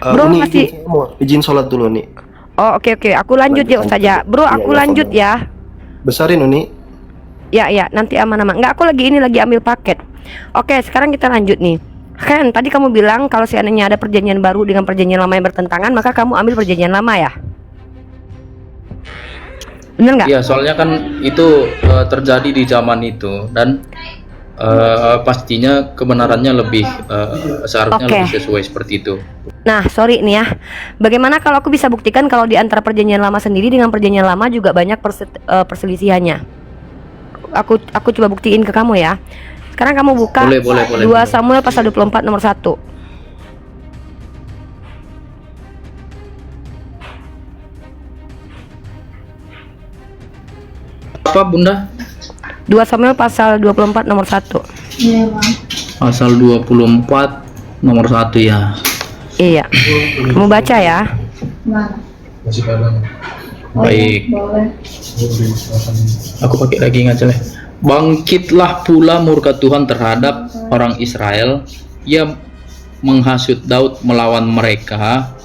Speaker 4: Bro,
Speaker 6: Uni,
Speaker 4: masih.
Speaker 6: saya mau izin sholat dulu nih.
Speaker 4: Oh, oke oke, aku lanjut ya Ustazah. Bro,
Speaker 6: Iya,
Speaker 4: aku
Speaker 6: iya,
Speaker 4: lanjut
Speaker 6: Fadil.
Speaker 4: ya.
Speaker 6: Besarin Uni.
Speaker 4: Ya ya, nanti aman-aman. Enggak, aku lagi ambil paket. Oke, sekarang kita lanjut nih. Kan tadi kamu bilang kalau seandainya ada perjanjian baru dengan perjanjian lama yang bertentangan, maka kamu ambil perjanjian lama ya? Bener nggak?
Speaker 7: Iya, soalnya kan itu terjadi di zaman itu dan pastinya kebenarannya lebih seharusnya
Speaker 4: Oke.
Speaker 7: lebih sesuai seperti itu.
Speaker 4: Nah, sorry nih ya. Bagaimana kalau aku bisa buktikan kalau di antara perjanjian lama sendiri dengan perjanjian lama juga banyak perselisihannya? Aku coba buktiin ke kamu ya. Sekarang kamu buka
Speaker 7: Boleh.
Speaker 4: 2 Samuel pasal 24 nomor 1.
Speaker 7: Apa Bunda?
Speaker 4: 2 Samuel pasal 24 nomor 1.
Speaker 5: Iya, Bang.
Speaker 7: Pasal 24 nomor 1 ya.
Speaker 4: Iya. Kamu baca ya.
Speaker 5: Mana?
Speaker 7: Baik.
Speaker 5: Boleh.
Speaker 7: Aku pakai daging aja lah. Bangkitlah pula murka Tuhan terhadap orang Israel. Ia menghasut Daud melawan mereka.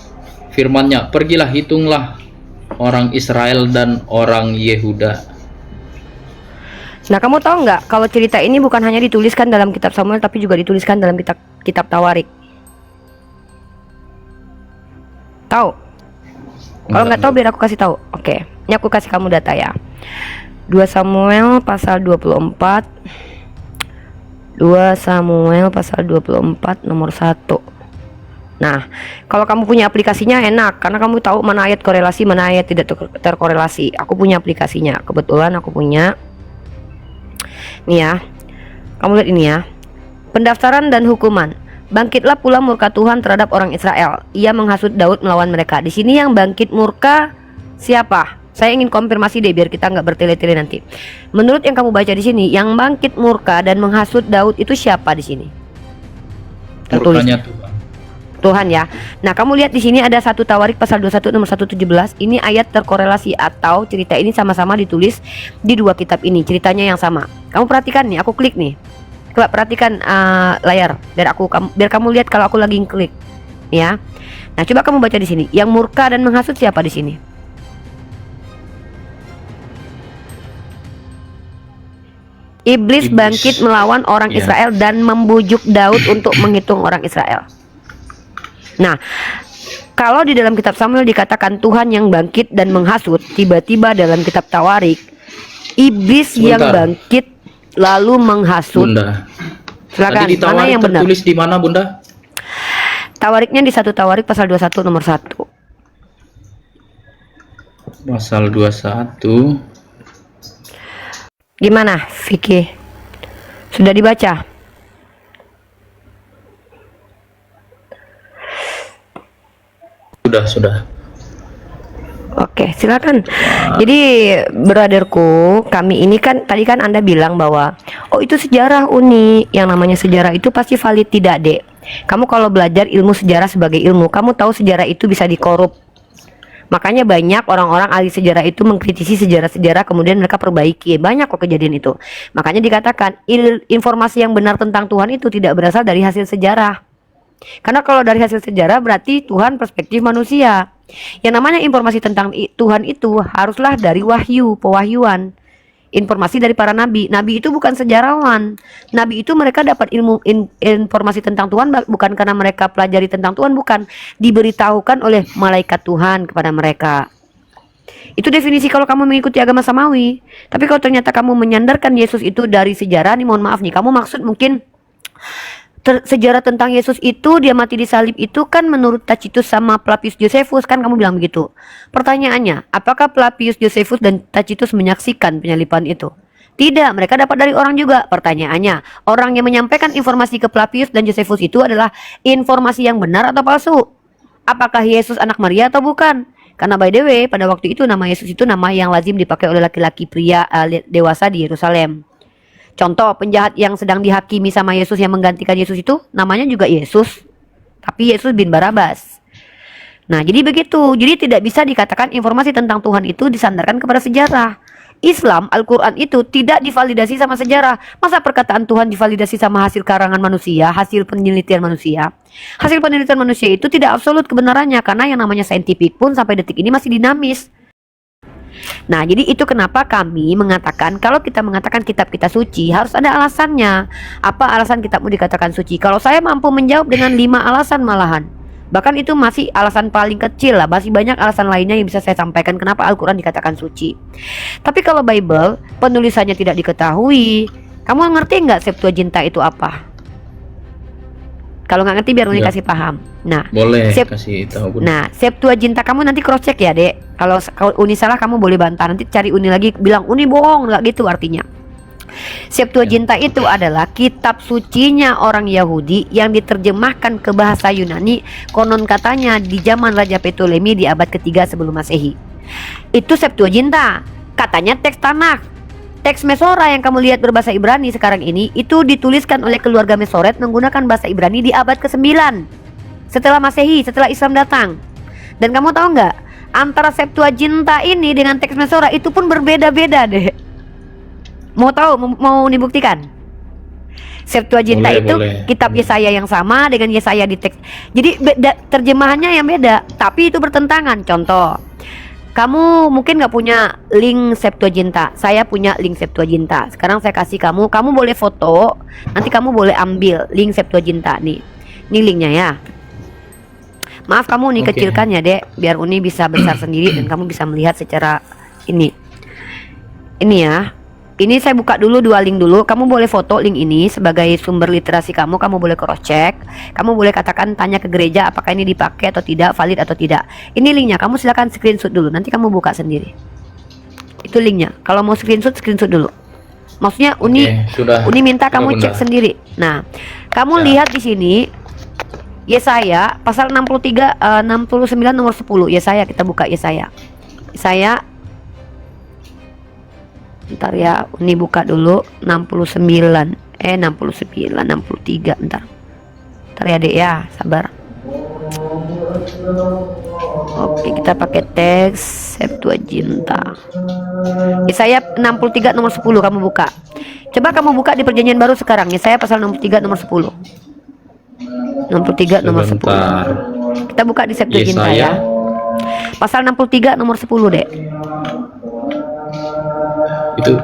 Speaker 7: Firman-Nya, pergilah hitunglah orang Israel dan orang Yehuda.
Speaker 4: Nah, kamu tahu nggak kalau cerita ini bukan hanya dituliskan dalam kitab Samuel tapi juga dituliskan dalam kitab Tawarik. Tahu? Kalau nggak tahu biar aku kasih tahu. Oke, ini aku kasih kamu data ya. 2 Samuel pasal 24. 2 Samuel pasal 24 nomor 1. Nah, kalau kamu punya aplikasinya enak karena kamu tahu mana ayat korelasi, mana ayat tidak terkorelasi. Aku punya aplikasinya. Kebetulan aku punya. Nih ya. Kamu lihat ini ya. Pendaftaran dan hukuman. Bangkitlah pula murka Tuhan terhadap orang Israel. Ia menghasut Daud melawan mereka. Di sini yang bangkit murka siapa? Saya ingin konfirmasi deh biar kita nggak bertele-tele nanti. Menurut yang kamu baca di sini, yang bangkit murka dan menghasut Daud itu siapa di sini? Tertulis
Speaker 7: Murkanya Tuhan.
Speaker 4: Tuhan ya. Nah, kamu lihat di sini ada 1 Tawarik pasal 21 nomor 117. Ini ayat terkorelasi atau cerita ini sama-sama ditulis di 2 kitab ini. Ceritanya yang sama. Kamu perhatikan nih, aku klik nih. Coba perhatikan layar biar kamu lihat kalau aku lagi klik ya. Nah, coba kamu baca di sini. Yang murka dan menghasut siapa di sini? Iblis bangkit melawan orang
Speaker 7: Iya.
Speaker 4: Israel dan membujuk Daud untuk menghitung orang Israel. Nah, kalau di dalam kitab Samuel dikatakan Tuhan yang bangkit dan menghasut, tiba-tiba dalam kitab Tawarik iblis yang
Speaker 7: Sebentar.
Speaker 4: bangkit lalu menghasut.
Speaker 7: Bunda.
Speaker 4: Silakan,
Speaker 7: Tadi di
Speaker 4: mana
Speaker 7: Tawarik
Speaker 4: yang benar?
Speaker 7: tertulis di mana Bunda?
Speaker 4: Tawariknya di 1 Tawarik pasal 21 nomor 1.
Speaker 7: Pasal 21.
Speaker 4: Gimana, Vicky? Sudah dibaca?
Speaker 7: Sudah.
Speaker 4: Oke, silakan. Jadi, brotherku, kami ini kan tadi kan Anda bilang bahwa oh itu sejarah Uni. Yang namanya sejarah itu pasti valid tidak, Dek. Kamu kalau belajar ilmu sejarah sebagai ilmu, kamu tahu sejarah itu bisa dikorup. Makanya banyak orang-orang ahli sejarah itu mengkritisi sejarah-sejarah kemudian mereka perbaiki. Banyak kok kejadian itu. Makanya dikatakan informasi yang benar tentang Tuhan itu tidak berasal dari hasil sejarah. Karena kalau dari hasil sejarah berarti Tuhan perspektif manusia. Yang namanya informasi tentang Tuhan itu haruslah dari wahyu, pewahyuan. Informasi dari para nabi. Nabi itu bukan sejarawan. Nabi itu mereka dapat informasi tentang Tuhan bukan karena mereka pelajari tentang Tuhan, bukan. Diberitahukan oleh malaikat Tuhan kepada mereka. Itu definisi kalau kamu mengikuti agama samawi. Tapi kalau ternyata kamu menyandarkan Yesus itu dari sejarah, nih mohon maaf nih, kamu maksud mungkin sejarah tentang Yesus itu dia mati di salib itu kan menurut Tacitus sama Flavius Josephus, kan kamu bilang begitu. Pertanyaannya, apakah Flavius Josephus dan Tacitus menyaksikan penyaliban itu? Tidak, mereka dapat dari orang juga. Pertanyaannya, orang yang menyampaikan informasi ke Flavius dan Josephus itu adalah informasi yang benar atau palsu? Apakah Yesus anak Maria atau bukan? Karena by the way, pada waktu itu nama Yesus itu nama yang lazim dipakai oleh laki-laki pria dewasa di Yerusalem. Contoh, penjahat yang sedang dihakimi sama Yesus yang menggantikan Yesus itu namanya juga Yesus, tapi Yesus bin Barabas. Nah, jadi begitu. Jadi tidak bisa dikatakan informasi tentang Tuhan itu disandarkan kepada sejarah. Islam, Al-Quran itu tidak divalidasi sama sejarah. Masa perkataan Tuhan divalidasi sama hasil karangan manusia, hasil penelitian manusia? Hasil penelitian manusia itu tidak absolut kebenarannya, karena yang namanya saintifik pun sampai detik ini masih dinamis. Nah, jadi itu kenapa kami mengatakan kalau kita mengatakan kitab kita suci harus ada alasannya. Apa alasan kitabmu dikatakan suci? Kalau saya mampu menjawab dengan 5 alasan malahan. Bahkan itu masih alasan paling kecil lah. Masih banyak alasan lainnya yang bisa saya sampaikan kenapa Al-Quran dikatakan suci. Tapi kalau Bible penulisannya tidak diketahui, kamu ngerti nggak Septuaginta itu apa? Kalau nggak ngerti biar Uni
Speaker 7: Nggak.
Speaker 4: kasih paham. Nah,
Speaker 7: Boleh kasih tahu, Bun.
Speaker 4: Nah, Septuaginta kamu nanti cross check ya, Dek. Kalau Uni salah kamu boleh bantah. Nanti cari Uni lagi bilang Uni bohong, nggak gitu artinya. Septuaginta itu adalah kitab sucinya orang Yahudi yang diterjemahkan ke bahasa Yunani, konon katanya di zaman Raja Ptolemy di abad ketiga sebelum Masehi. Itu Septuaginta. Katanya teks Tanakh. Teks Mesora yang kamu lihat berbahasa Ibrani sekarang ini itu dituliskan oleh keluarga Mesoret menggunakan bahasa Ibrani di abad ke-9 setelah Masehi, setelah Islam datang. Dan kamu tahu nggak, antara Septuaginta ini dengan teks Mesora itu pun berbeda-beda deh. Mau tahu, mau dibuktikan? Septuaginta
Speaker 7: Boleh,
Speaker 4: itu
Speaker 7: boleh.
Speaker 4: kitab Yesaya yang sama dengan Yesaya di teks. Jadi beda, terjemahannya yang beda, tapi itu bertentangan. Contoh, kamu mungkin nggak punya link Septuaginta. Saya punya link Septuaginta. Sekarang saya kasih kamu boleh foto. Nanti kamu boleh ambil link Septuaginta nih. Ini linknya ya. Maaf kamu Uni
Speaker 7: Oke.
Speaker 4: kecilkan ya, Dek, biar Uni bisa besar sendiri dan kamu bisa melihat secara ini. Ini ya. Ini saya buka dulu 2 link dulu. Kamu boleh foto link ini sebagai sumber literasi kamu. Kamu boleh cross check. Kamu boleh katakan tanya ke gereja apakah ini dipakai atau tidak, valid atau tidak. Ini linknya. Kamu silakan screenshot dulu. Nanti kamu buka sendiri. Itu linknya. Kalau mau screenshot dulu. Maksudnya Uni
Speaker 7: Oke, sudah.
Speaker 4: Uni minta
Speaker 7: Sudah,
Speaker 4: kamu
Speaker 7: Bunda.
Speaker 4: cek sendiri. Nah, kamu
Speaker 7: Ya.
Speaker 4: lihat di sini Yesaya pasal 69 nomor 10. Yesaya, kita buka Yesaya. Yesaya. Bentar ya, Uni buka dulu 69 63 bentar. Bentar ya, Dek ya, sabar. Oke, kita pakai teks Septuaginta. Yesaya 63 nomor 10 kamu buka. Coba kamu buka di Perjanjian Baru sekarang. Yesaya pasal 63 nomor 10. 63 nomor 10.
Speaker 7: Sebentar.
Speaker 4: Kita buka di Septuaginta ya.
Speaker 7: Yesaya.
Speaker 4: Pasal 63 nomor 10, Dek.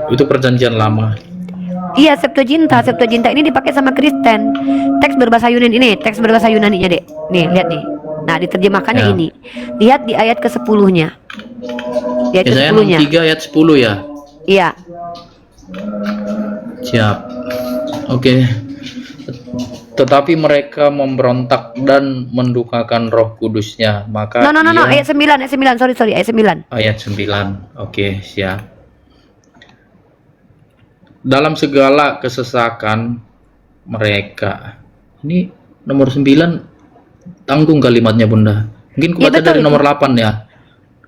Speaker 7: Itu perjanjian lama.
Speaker 4: Iya, Septuaginta. Septuaginta ini dipakai sama Kristen. Teks berbahasa Yunani ini, teks berbahasa Yunani-nya, Dek. Nih, lihat nih. Nah, diterjemahkannya
Speaker 7: Ya.
Speaker 4: ini. Lihat di ayat ke-10-nya. Di ayat
Speaker 7: Yesaya
Speaker 4: ke-10-nya.
Speaker 7: 63 ayat 10 ya.
Speaker 4: Iya.
Speaker 7: Siap. Oke. Tetapi mereka memberontak dan mendukakan Roh Kudusnya, maka
Speaker 4: No,
Speaker 7: ia-
Speaker 4: ayat 9, sorry, ayat 9.
Speaker 7: ayat 9. Oke, siap. Dalam segala kesesakan mereka. Ini nomor 9 tanggung kalimatnya, Bunda. Mungkin
Speaker 4: Iya,
Speaker 7: kubaca
Speaker 4: betul
Speaker 7: dari
Speaker 4: itu.
Speaker 7: nomor 8 ya.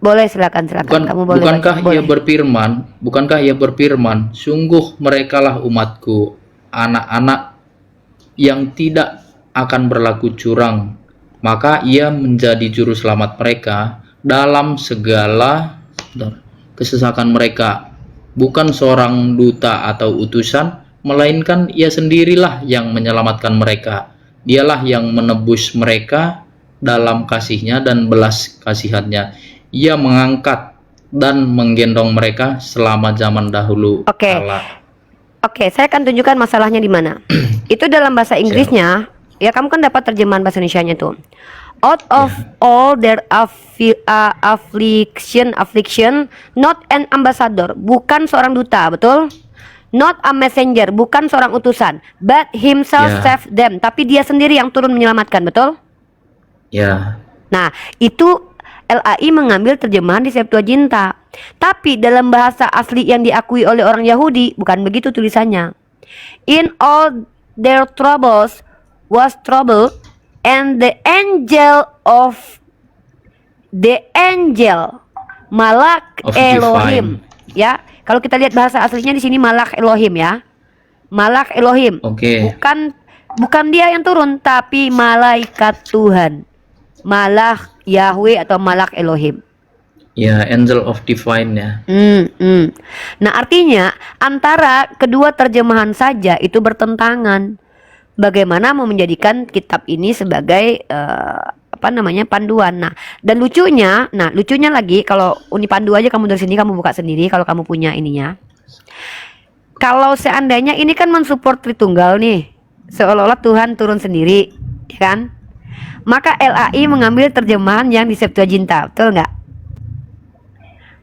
Speaker 4: Boleh, silakan. Kamu boleh
Speaker 7: Bukankah
Speaker 4: baca.
Speaker 7: ia
Speaker 4: Boleh.
Speaker 7: berfirman, sungguh merekalah umatku, anak-anak yang tidak akan berlaku curang, maka ia menjadi juru selamat mereka dalam segala kesesakan mereka. Bukan seorang duta atau utusan, melainkan ia sendirilah yang menyelamatkan mereka. Dialah yang menebus mereka dalam kasihnya dan belas kasihannya. Ia mengangkat dan menggendong mereka selama zaman dahulu
Speaker 4: Oke.
Speaker 7: kala.
Speaker 4: Oke, saya akan tunjukkan masalahnya di mana. Itu dalam bahasa Inggrisnya, ya kamu kan dapat terjemahan bahasa Indonesianya tuh. Out of all their affliction, not an ambassador, bukan seorang duta, betul? Not a messenger, bukan seorang utusan, but himself
Speaker 7: Ya.
Speaker 4: saved them, tapi dia sendiri yang turun menyelamatkan, betul?
Speaker 7: Ya,
Speaker 4: Nah, itu LAI mengambil terjemahan di Septuaginta. Tapi dalam bahasa asli yang diakui oleh orang Yahudi, bukan begitu tulisannya. In all their troubles was trouble, and the angel Malak
Speaker 7: Of
Speaker 4: Elohim. Ya, kalau kita lihat bahasa aslinya di sini Malak Elohim ya. Malak Elohim.
Speaker 7: oke.
Speaker 4: Bukan dia yang turun, tapi malaikat Tuhan. Malak Yahweh atau Malak Elohim.
Speaker 7: Ya, Angel of Divine ya.
Speaker 4: Nah, artinya antara kedua terjemahan saja itu bertentangan. Bagaimana mau menjadikan kitab ini sebagai panduan. Nah, dan lucunya lagi kalau Uni Pandu aja kamu dari sini kamu buka sendiri kalau kamu punya ininya. Kalau seandainya ini kan mensupport Tritunggal nih, seolah-olah Tuhan turun sendiri, ya kan? Maka LAI mengambil terjemahan yang di Septuaginta, betul nggak?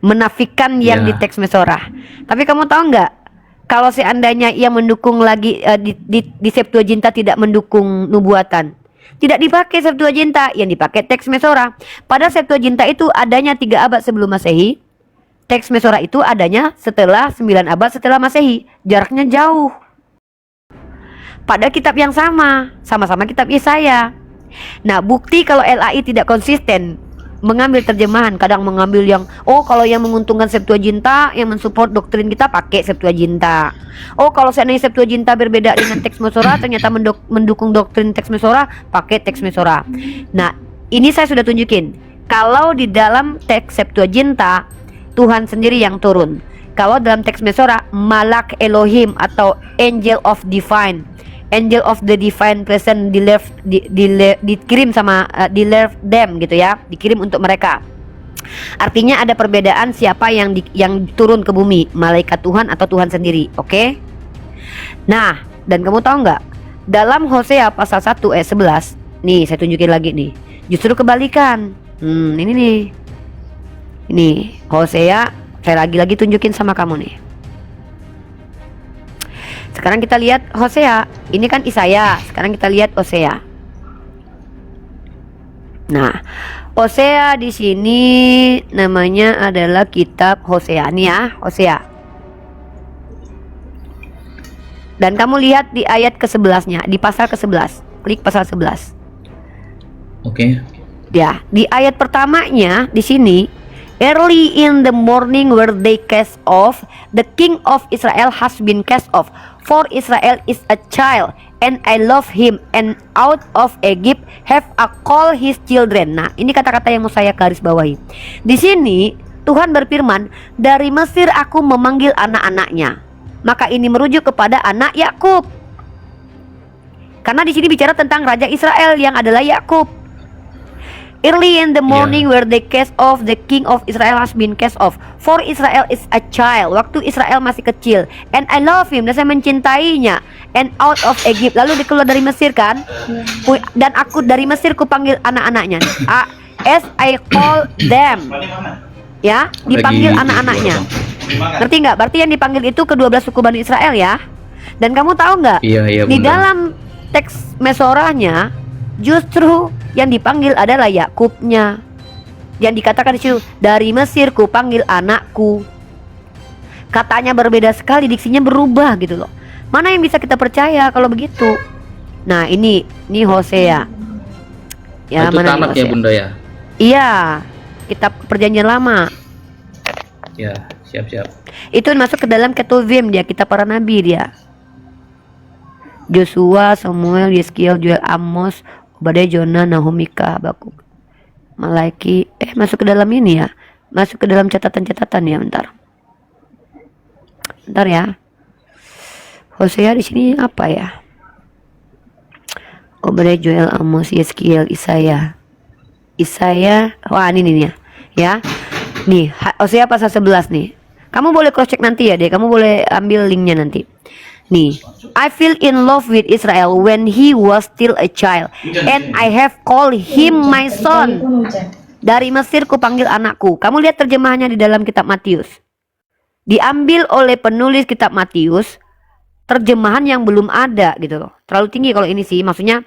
Speaker 4: Menafikan yang di teks Mesorah. Tapi kamu tahu nggak? Kalau seandainya yang mendukung lagi di Septuaginta tidak mendukung nubuatan, tidak dipakai Septuaginta, yang dipakai teks Mesorah. Pada Septuaginta itu adanya 3 abad sebelum Masehi, teks Mesorah itu adanya setelah 9 abad setelah Masehi. Jaraknya jauh. Pada kitab yang sama-sama kitab Yesaya. Nah, bukti kalau LAI tidak konsisten mengambil terjemahan, kadang mengambil yang kalau yang menguntungkan Septuaginta, yang mensupport doktrin kita pakai Septuaginta. Kalau seandainya Septuaginta berbeda dengan teks Mesorah, ternyata mendukung doktrin teks Mesorah, pakai teks Mesorah. Nah, ini saya sudah tunjukin. Kalau di dalam teks Septuaginta Tuhan sendiri yang turun. Kalau dalam teks Mesorah Malak Elohim atau Angel of Divine, Angel of the Divine Presence dikirim sama deliver them gitu ya, dikirim untuk mereka. Artinya ada perbedaan siapa yang turun ke bumi, malaikat Tuhan atau Tuhan sendiri, oke? Nah, dan kamu tahu nggak? Dalam Hosea pasal 1 ayat 11, nih saya tunjukin lagi nih, justru kebalikan. Ini nih, ini Hosea, saya lagi tunjukin sama kamu nih. Sekarang kita lihat Hosea. Ini kan Isaya. Sekarang kita lihat Hosea. Nah, Hosea di sini namanya adalah kitab Hosea nih ya, Hosea. Dan kamu lihat di ayat ke-11-nya, di pasal ke-11. Klik pasal 11.
Speaker 7: Oke.
Speaker 4: Ya, di ayat pertamanya di sini, early in the morning were they cast off, the king of Israel has been cast off. For Israel is a child, and I love him, and out of Egypt have I called his children. Nah, ini kata-kata yang mau saya garis bawahi. Di sini Tuhan berfirman, dari Mesir aku memanggil anak-anaknya. Maka ini merujuk kepada anak Yakub. Karena di sini bicara tentang raja Israel yang adalah Yakub. Early in the morning where they cast off, the king of Israel has been cast off. For Israel is a child. Waktu Israel masih kecil. And I love him. Dan saya mencintainya. And out of Egypt. Lalu dia keluar dari Mesir kan. Dan aku dari Mesir kupanggil anak-anaknya. As I call them. Ya, dipanggil anak-anaknya. Ngerti nggak? Berarti yang dipanggil itu ke-12 suku Bani Israel ya. Dan kamu tahu nggak?
Speaker 7: Iya,
Speaker 4: di dalam teks Mesorahnya justru yang dipanggil adalah Yakubnya. Yang dikatakan di situ, dari Mesir ku panggil anakku. Katanya berbeda sekali, diksinya berubah gitu loh. Mana yang bisa kita percaya kalau begitu? Nah, ini Hosea. Ya,
Speaker 7: itu
Speaker 4: mana
Speaker 7: Tanak
Speaker 4: Hosea?
Speaker 7: ya Bunda ya?
Speaker 4: Iya, kitab Perjanjian Lama.
Speaker 7: Ya, siap-siap.
Speaker 4: Itu masuk ke dalam Ketuvim dia, kitab para nabi dia. Joshua, Samuel, Yeskiel, Joel, Amos, Obadiah, Jonah, Nahum, Mika, Habakuk, Malaki. Masuk ke dalam ini ya. Masuk ke dalam catatan-catatan ya, bentar ya. Hosea di sini apa ya? Obadiah, Joel, Amos, Yeskiel, Isaya. Wah, ini nih ya. Nih, Hosea pasal 11 nih. Kamu boleh cross check nanti ya deh. Kamu boleh ambil linknya nanti. Nih, I fell in love with Israel when he was still a child, and I have called him my son. Dari Mesir ku panggil anakku. Kamu lihat terjemahannya di dalam kitab Matius. Diambil oleh penulis kitab Matius, terjemahan yang belum ada gitu loh. Terlalu tinggi kalau ini sih. Maksudnya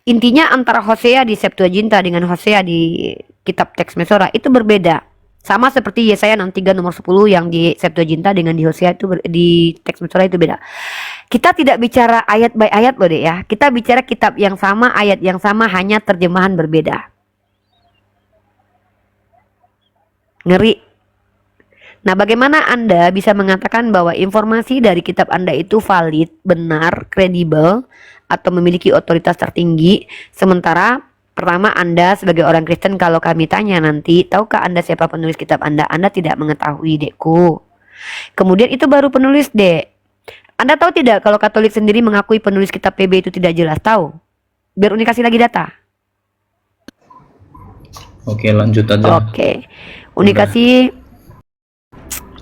Speaker 4: intinya antara Hosea di Septuaginta dengan Hosea di kitab teks Mesorah itu berbeda. Sama seperti Yesaya 63 nomor 10 yang di Septuaginta dengan di Hosea itu di teks Mesorah itu beda. Kita tidak bicara ayat by ayat loh deh ya. Kita bicara kitab yang sama, ayat yang sama, hanya terjemahan berbeda. Ngeri. Nah, bagaimana Anda bisa mengatakan bahwa informasi dari kitab Anda itu valid, benar, kredibel, atau memiliki otoritas tertinggi, sementara Pertama, Anda sebagai orang Kristen kalau kami tanya nanti, tahukah Anda siapa penulis kitab Anda? Anda tidak mengetahui, Dekku. Kemudian itu baru penulis, Dek. Anda tahu tidak kalau Katolik sendiri mengakui penulis kitab PB itu tidak jelas? Tahu? Biar Uni kasih lagi data.
Speaker 7: Oke, lanjut aja.
Speaker 4: Oke. Uni
Speaker 7: Udah.
Speaker 4: kasih.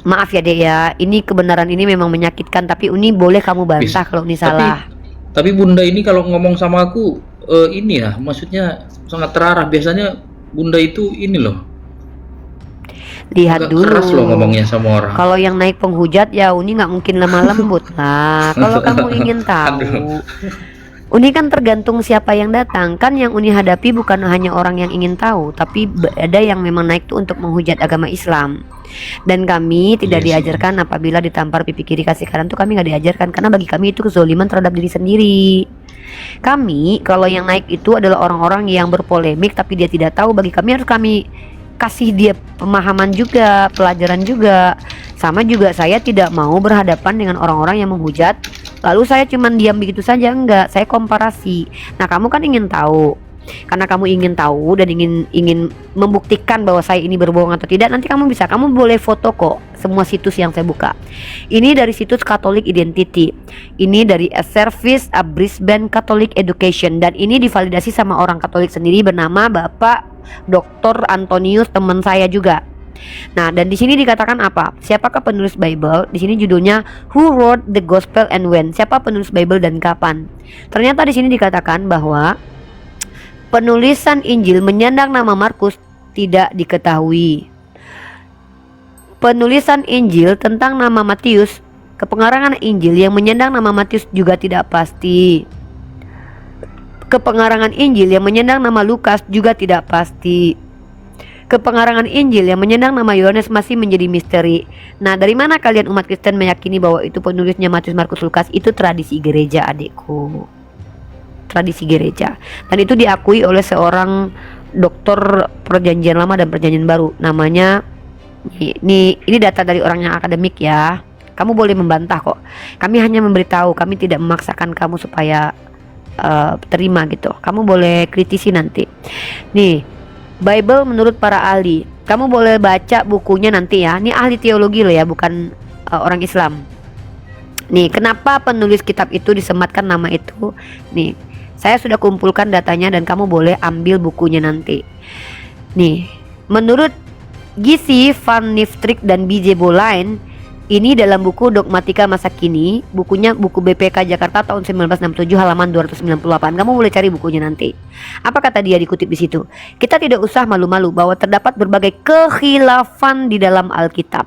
Speaker 4: Maaf ya, Dek ya. Ini kebenaran ini memang menyakitkan, tapi Uni boleh kamu bantah kalau Uni salah.
Speaker 7: Tapi Bunda ini kalau ngomong sama aku ini ya, maksudnya sangat terarah. Biasanya Bunda itu ini loh,
Speaker 4: Lihat
Speaker 7: agak
Speaker 4: dulu.
Speaker 7: keras loh ngomongnya sama orang.
Speaker 4: Kalau yang naik penghujat ya Uni nggak mungkin lemah lembut lah. Kalau kamu ingin tahu, Uni kan tergantung siapa yang datang. Kan yang Uni hadapi bukan hanya orang yang ingin tahu, tapi ada yang memang naik tuh untuk menghujat agama Islam. Dan kami tidak
Speaker 7: Iya sih.
Speaker 4: diajarkan apabila ditampar pipi kiri kasih kanan tuh kami nggak diajarkan, karena bagi kami itu kezoliman terhadap diri sendiri. Kami kalau yang naik itu adalah orang-orang yang berpolemik tapi dia tidak tahu. Bagi kami harus kami kasih dia pemahaman juga, pelajaran juga. Sama juga saya tidak mau berhadapan dengan orang-orang yang menghujat lalu saya cuman diam begitu saja. Enggak, saya komparasi. Nah, kamu kan ingin tahu. Karena kamu ingin tahu dan ingin membuktikan bahwa saya ini berbohong atau tidak, nanti kamu boleh foto kok semua situs yang saya buka. Ini dari situs Catholic Identity, ini dari A Service a Brisbane Catholic Education, dan ini divalidasi sama orang Katolik sendiri bernama Bapak Dr. Antonius, teman saya juga. Nah, dan di sini dikatakan apa? Siapakah penulis Bible? Di sini judulnya Who Wrote the Gospel and When? Siapa penulis Bible dan kapan? Ternyata di sini dikatakan bahwa penulisan Injil menyandang nama Markus tidak diketahui. Penulisan Injil tentang nama Matius, kepengarangan Injil yang menyandang nama Matius juga tidak pasti. Kepengarangan Injil yang menyandang nama Lukas juga tidak pasti. Kepengarangan Injil yang menyandang nama Yohanes masih menjadi misteri. Nah, dari mana kalian umat Kristen meyakini bahwa itu penulisnya Matius, Markus, Lukas? Itu tradisi gereja, adikku. Tradisi gereja, dan itu diakui oleh seorang doktor Perjanjian Lama dan Perjanjian Baru. Namanya ini data dari orang yang akademik ya. Kamu boleh membantah kok. Kami hanya memberitahu, kami tidak memaksakan kamu supaya terima gitu. Kamu boleh kritisi nanti. Nih, Bible menurut para ahli. Kamu boleh baca bukunya nanti ya. Ini ahli teologi loh ya, bukan orang Islam. Nih, kenapa penulis kitab itu disematkan nama itu? Nih, saya sudah kumpulkan datanya dan kamu boleh ambil bukunya nanti. Nih, menurut Gizi Van Niftrik dan B.J. Boleyn, ini dalam buku Dogmatika Masa Kini, bukunya buku BPK Jakarta tahun 1967 halaman 298. Kamu boleh cari bukunya nanti. Apa kata dia dikutip di situ? Kita tidak usah malu-malu bahwa terdapat berbagai kekhilafan di dalam Alkitab.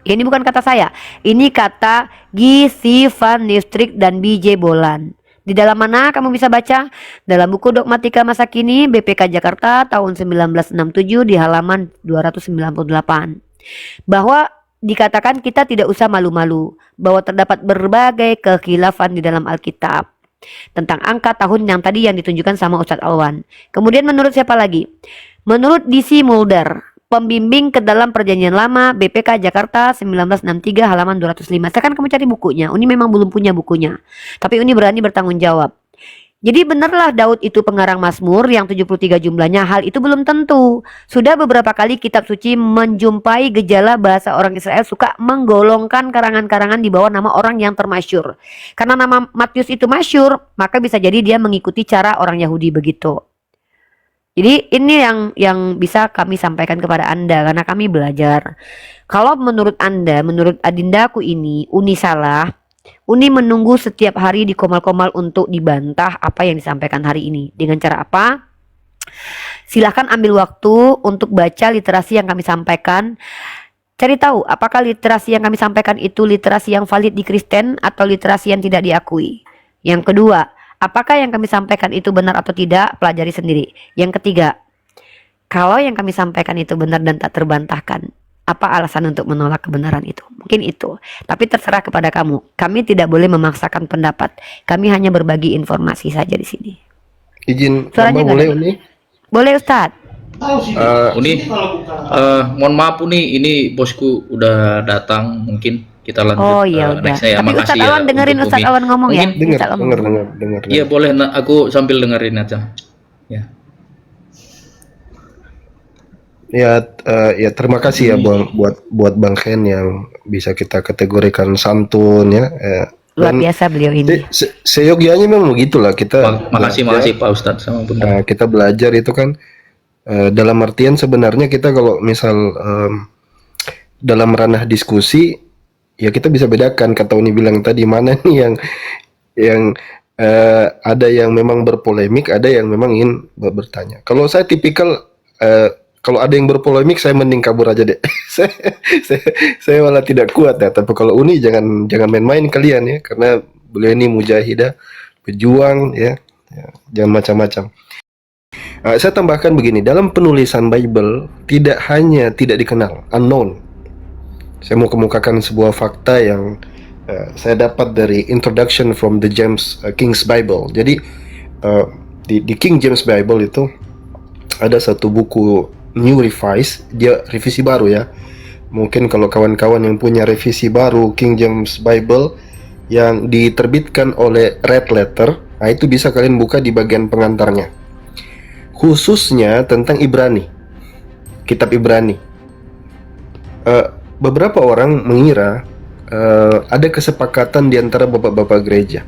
Speaker 4: Ini bukan kata saya, ini kata Gizi Van Niftrik dan B.J. Boleyn. Di dalam mana kamu bisa baca? Dalam buku Dogmatika Masa Kini BPK Jakarta tahun 1967 di halaman 298. Bahwa dikatakan kita tidak usah malu-malu bahwa terdapat berbagai kekhilafan di dalam Alkitab tentang angka tahun yang tadi yang ditunjukkan sama Ustadz Alwan. Kemudian menurut siapa lagi? Menurut D.C. Mulder, pembimbing ke dalam Perjanjian Lama BPK Jakarta 1963 halaman 205. Sekarang kamu cari bukunya. Uni memang belum punya bukunya, tapi Uni berani bertanggung jawab. Jadi benarlah Daud itu pengarang Mazmur yang 73 jumlahnya. Hal itu belum tentu. Sudah beberapa kali kitab suci menjumpai gejala bahasa orang Israel suka menggolongkan karangan-karangan di bawah nama orang yang termasyur. Karena nama Matius itu masyur, maka bisa jadi dia mengikuti cara orang Yahudi begitu. Jadi ini yang bisa kami sampaikan kepada Anda karena kami belajar. Kalau menurut Anda, menurut adindaku ini, Uni salah, Uni menunggu setiap hari di komal-komal untuk dibantah apa yang disampaikan hari ini. Dengan cara apa? Silahkan ambil waktu untuk baca literasi yang kami sampaikan. Cari tahu apakah literasi yang kami sampaikan itu literasi yang valid di Kristen atau literasi yang tidak diakui. Yang kedua, apakah yang kami sampaikan itu benar atau tidak? Pelajari sendiri. Yang ketiga, kalau yang kami sampaikan itu benar dan tak terbantahkan, apa alasan untuk menolak kebenaran itu? Mungkin itu. Tapi terserah kepada kamu. Kami tidak boleh memaksakan pendapat. Kami hanya berbagi informasi saja di sini.
Speaker 6: Izin
Speaker 4: Suaranya
Speaker 6: nambah
Speaker 4: nggak
Speaker 6: boleh
Speaker 4: ada?
Speaker 6: Uni?
Speaker 4: Boleh Ustadz.
Speaker 6: Eh,
Speaker 7: Uni, mohon maaf Uni, ini bosku udah datang mungkin. kita lanjut
Speaker 4: Oh iya udah.
Speaker 7: nextnya ya.
Speaker 4: Tapi
Speaker 7: Makasih
Speaker 4: Ustadz
Speaker 7: ya
Speaker 4: Awan dengerin
Speaker 7: untuk
Speaker 4: Ustadz
Speaker 7: Umi.
Speaker 4: Awan ngomong ya.
Speaker 7: Mungkin
Speaker 6: Dengar,
Speaker 4: Ustadz Awan
Speaker 6: dengar,
Speaker 4: ngomong.
Speaker 6: dengar, dengar.
Speaker 7: iya boleh, aku sambil dengerin aja. Ya.
Speaker 6: Ya, terima kasih ya buat Bang Ken yang bisa kita kategorikan santun ya.
Speaker 4: Luar
Speaker 6: Dan
Speaker 4: biasa beliau ini.
Speaker 6: seyogianya memang begitulah kita
Speaker 7: Makasih
Speaker 6: belajar,
Speaker 7: Pak Ustadz sama Bunda.
Speaker 6: kita belajar itu kan dalam artian sebenarnya kita kalau misal dalam ranah diskusi ya kita bisa bedakan, kata Uni bilang tadi, mana nih yang ada yang memang berpolemik, ada yang memang ingin bertanya. Kalau saya tipikal kalau ada yang berpolemik saya mending kabur aja deh. saya malah tidak kuat ya. Tapi kalau Uni jangan main-main kalian ya, karena beliau ini mujahidah, pejuang ya, jangan macam-macam. Saya tambahkan begini, dalam penulisan Bible tidak hanya tidak dikenal, unknown. Saya mau kemukakan sebuah fakta yang saya dapat dari Introduction from the King's Bible. Jadi di King James Bible itu ada satu buku New Revised, dia revisi baru ya. Mungkin kalau kawan-kawan yang punya revisi baru King James Bible yang diterbitkan oleh Red Letter, nah itu bisa kalian buka di bagian pengantarnya. Khususnya tentang Ibrani, kitab Ibrani. Beberapa orang mengira ada kesepakatan di antara bapak-bapak gereja.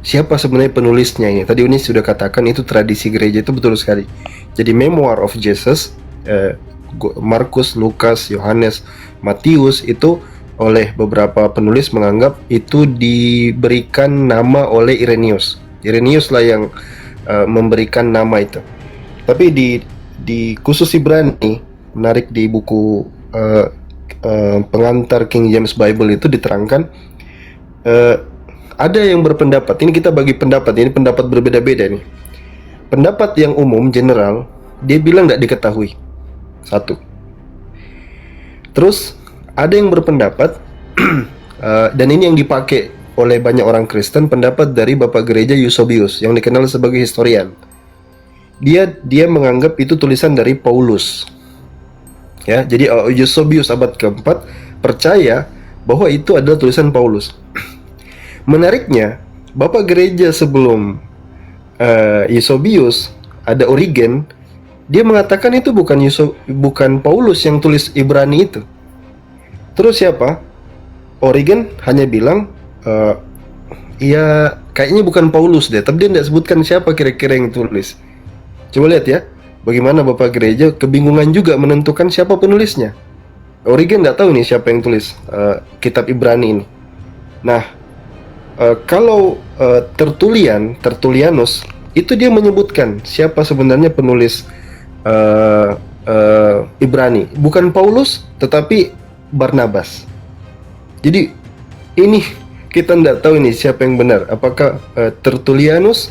Speaker 6: Siapa sebenarnya penulisnya ini? Tadi Uni sudah katakan itu tradisi gereja, itu betul sekali. Jadi Memoir of Jesus, Markus, Lukas, Yohanes, Matius itu oleh beberapa penulis menganggap itu diberikan nama oleh Irenaeus. Irenaeus lah yang memberikan nama itu. Tapi di khusus Ibrani, menarik di buku pengantar King James Bible itu diterangkan ada yang berpendapat, ini kita bagi pendapat, ini pendapat berbeda-beda nih. Pendapat yang umum, general, dia bilang tidak diketahui. Satu. Terus ada yang berpendapat dan ini yang dipakai oleh banyak orang Kristen, pendapat dari Bapak Gereja Eusebius yang dikenal sebagai historian. Dia menganggap itu tulisan dari Paulus. Ya, jadi Eusebius abad keempat percaya bahwa itu adalah tulisan Paulus. Menariknya, Bapak Gereja sebelum Eusebius ada Origen, dia mengatakan itu bukan Paulus yang tulis Ibrani itu. Terus siapa? Origen hanya bilang ya kayaknya bukan Paulus deh, tapi dia tidak sebutkan siapa kira-kira yang tulis. Coba lihat ya, bagaimana Bapak Gereja kebingungan juga menentukan siapa penulisnya. Origen tidak tahu nih siapa yang tulis kitab Ibrani ini. Nah, kalau Tertullianus itu dia menyebutkan siapa sebenarnya penulis Ibrani, bukan Paulus tetapi Barnabas. Jadi ini kita tidak tahu ini siapa yang benar, apakah Tertullianus,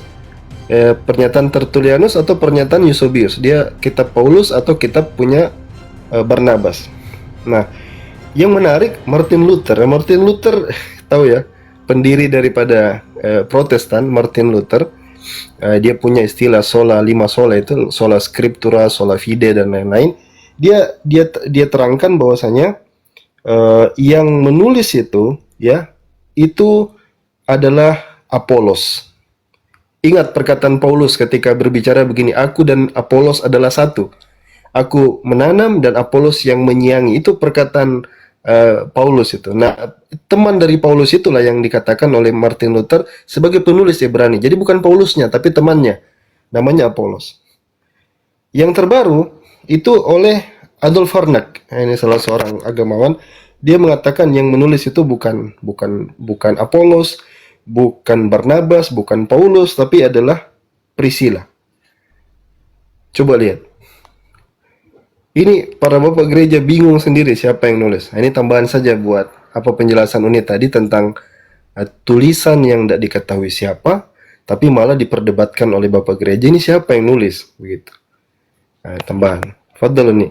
Speaker 6: pernyataan Tertullianus atau pernyataan Eusebius, dia kitab Paulus atau kitab punya Barnabas. Nah, yang menarik Martin Luther tahu ya, pendiri daripada Protestan, Martin Luther, dia punya istilah lima sola itu, sola scriptura, sola fide dan lain-lain. Dia terangkan bahwasanya yang menulis itu ya itu adalah Apolos. Ingat perkataan Paulus ketika berbicara begini, aku dan Apolos adalah satu. Aku menanam dan Apolos yang menyiangi. Itu perkataan Paulus itu. Nah, teman dari Paulus itulah yang dikatakan oleh Martin Luther sebagai penulis Ibrani. Jadi bukan Paulusnya, tapi temannya, namanya Apolos. Yang terbaru itu oleh Adolf Harnack. Ini salah seorang agamawan. Dia mengatakan yang menulis itu bukan Apolos, bukan Barnabas, bukan Paulus, tapi adalah Priscilla. Coba lihat. Ini para bapak gereja bingung sendiri siapa yang nulis. Nah, ini tambahan saja buat apa penjelasan Uni tadi tentang tulisan yang tidak diketahui siapa, tapi malah diperdebatkan oleh bapak gereja, ini siapa yang nulis begitu. Tambahan. Fadhal Uni.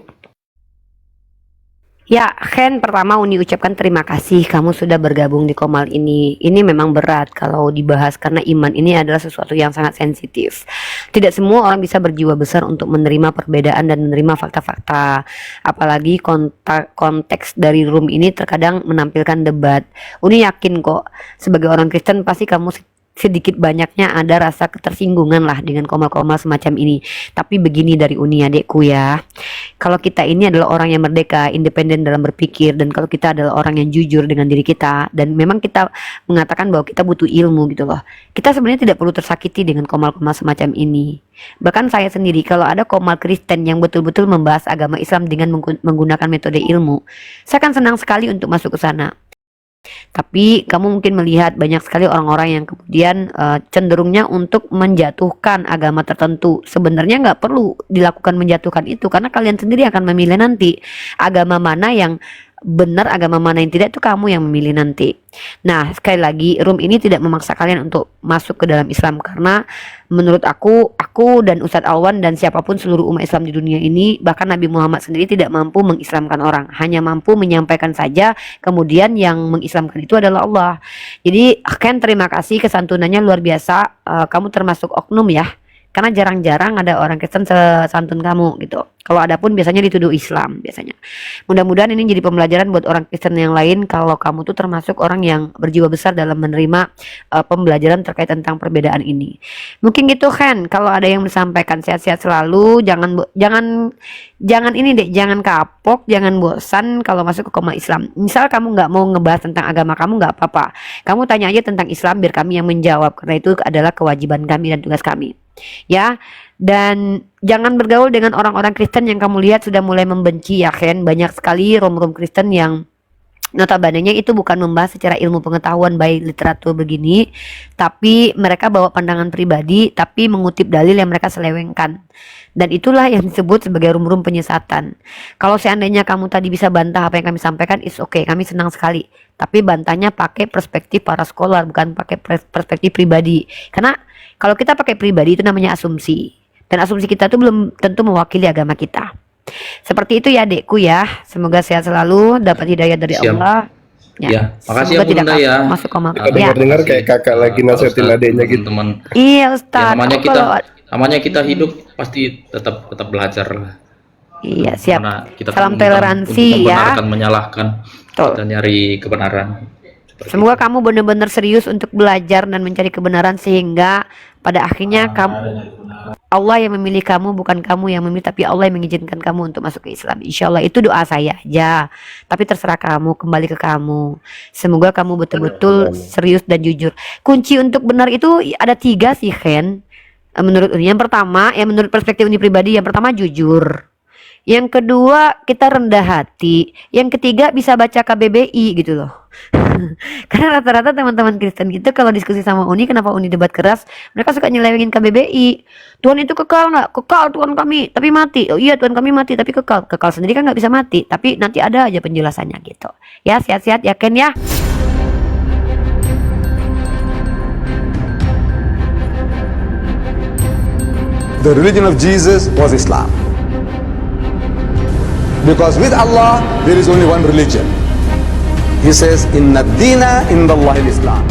Speaker 4: Ya, Ken, pertama Uni ucapkan terima kasih kamu sudah bergabung di Komal ini. Ini memang berat kalau dibahas karena iman ini adalah sesuatu yang sangat sensitif. Tidak semua orang bisa berjiwa besar untuk menerima perbedaan dan menerima fakta-fakta. Apalagi konteks dari room ini terkadang menampilkan debat. Uni yakin kok sebagai orang Kristen pasti kamu sedikit banyaknya ada rasa ketersinggungan lah dengan komal-komal semacam ini. Tapi begini dari Uni adekku ya, kalau kita ini adalah orang yang merdeka, independen dalam berpikir, dan kalau kita adalah orang yang jujur dengan diri kita, dan memang kita mengatakan bahwa kita butuh ilmu gitu loh, kita sebenarnya tidak perlu tersakiti dengan komal-komal semacam ini. Bahkan saya sendiri kalau ada komal Kristen yang betul-betul membahas agama Islam dengan menggunakan metode ilmu, saya akan senang sekali untuk masuk ke sana. Tapi kamu mungkin melihat banyak sekali orang-orang yang kemudian cenderungnya untuk menjatuhkan agama tertentu. Sebenarnya nggak perlu dilakukan menjatuhkan itu, karena kalian sendiri akan memilih nanti agama mana yang benar, agama mana yang tidak, itu kamu yang memilih nanti. Nah, sekali lagi, room ini tidak memaksa kalian untuk masuk ke dalam Islam, karena menurut aku dan Ustadz Alwan dan siapapun seluruh umat Islam di dunia ini, bahkan Nabi Muhammad sendiri tidak mampu mengislamkan orang, hanya mampu menyampaikan saja, kemudian yang mengislamkan itu adalah Allah. Jadi Ken, terima kasih, kesantunannya luar biasa. Kamu termasuk oknum ya, karena jarang-jarang ada orang Kristen sesantun kamu gitu. Kalau ada pun biasanya dituduh Islam biasanya. Mudah-mudahan ini jadi pembelajaran buat orang Kristen yang lain, kalau kamu tuh termasuk orang yang berjiwa besar dalam menerima pembelajaran terkait tentang perbedaan ini. Mungkin gitu Ken, kalau ada yang disampaikan, sehat-sehat selalu, jangan ini deh, jangan kapok, jangan bosan kalau masuk ke Komal Islam. Misal kamu nggak mau ngebahas tentang agama kamu, nggak apa-apa. Kamu tanya aja tentang Islam biar kami yang menjawab, karena itu adalah kewajiban kami dan tugas kami. Ya, dan jangan bergaul dengan orang-orang Kristen yang kamu lihat sudah mulai membenci ya Ken. Banyak sekali rom-rom Kristen yang notabene-nya itu bukan membahas secara ilmu pengetahuan baik literatur begini, tapi mereka bawa pandangan pribadi tapi mengutip dalil yang mereka selewengkan. Dan itulah yang disebut sebagai rum-rum penyesatan. Kalau seandainya kamu tadi bisa bantah apa yang kami sampaikan, is okay, kami senang sekali. Tapi bantahnya pakai perspektif para scholar, bukan pakai perspektif pribadi. Karena kalau kita pakai pribadi itu namanya asumsi. Dan asumsi kita itu belum tentu mewakili agama kita. Seperti itu ya adekku ya. Semoga sehat selalu, dapat hidayah dari
Speaker 7: Siap.
Speaker 4: Allah.
Speaker 7: Ya, makasih
Speaker 4: semoga
Speaker 7: ya,
Speaker 4: tidak
Speaker 7: Bunda ya.
Speaker 4: masuk koma.
Speaker 6: Kita
Speaker 4: Ya.
Speaker 6: dengar kayak kakak lagi nasihatin adiknya gitu.
Speaker 7: Teman.
Speaker 4: Iya
Speaker 7: Ya,
Speaker 4: Ustaz.
Speaker 7: namanya kita hidup pasti tetap belajar lah.
Speaker 4: Iya siap.
Speaker 7: Karena kita
Speaker 4: Salam
Speaker 7: kan
Speaker 4: toleransi
Speaker 7: untuk
Speaker 4: ya.
Speaker 7: membenarkan, menyalahkan,
Speaker 4: Betul.
Speaker 7: dan nyari kebenaran. Seperti
Speaker 4: Semoga kamu benar-benar serius untuk belajar dan mencari kebenaran, sehingga pada akhirnya Allah yang memilih kamu, bukan kamu yang memilih, tapi Allah yang mengizinkan kamu untuk masuk ke Islam. Insya Allah itu doa saya aja. Tapi terserah kamu, kembali ke kamu. Semoga kamu betul-betul serius dan jujur. Kunci untuk benar itu ada 3 sih Ken. Menurut Uni, yang pertama, ya menurut perspektif Uni pribadi, yang pertama jujur. Yang kedua kita rendah hati. Yang ketiga bisa baca KBBI gitu loh. Karena rata-rata teman-teman Kristen gitu kalau diskusi sama Uni, kenapa Uni debat keras, mereka suka nyelewengin KBBI. Tuhan itu kekal nggak? Kekal Tuhan kami, tapi mati. Oh iya Tuhan kami mati, tapi kekal. Kekal sendiri kan nggak bisa mati, tapi nanti ada aja penjelasannya gitu. Ya sehat-sehat ya Ken ya.
Speaker 8: The religion of Jesus was Islam. Because with Allah, there is only one religion. He says, Inna dina indallahi al-Islam.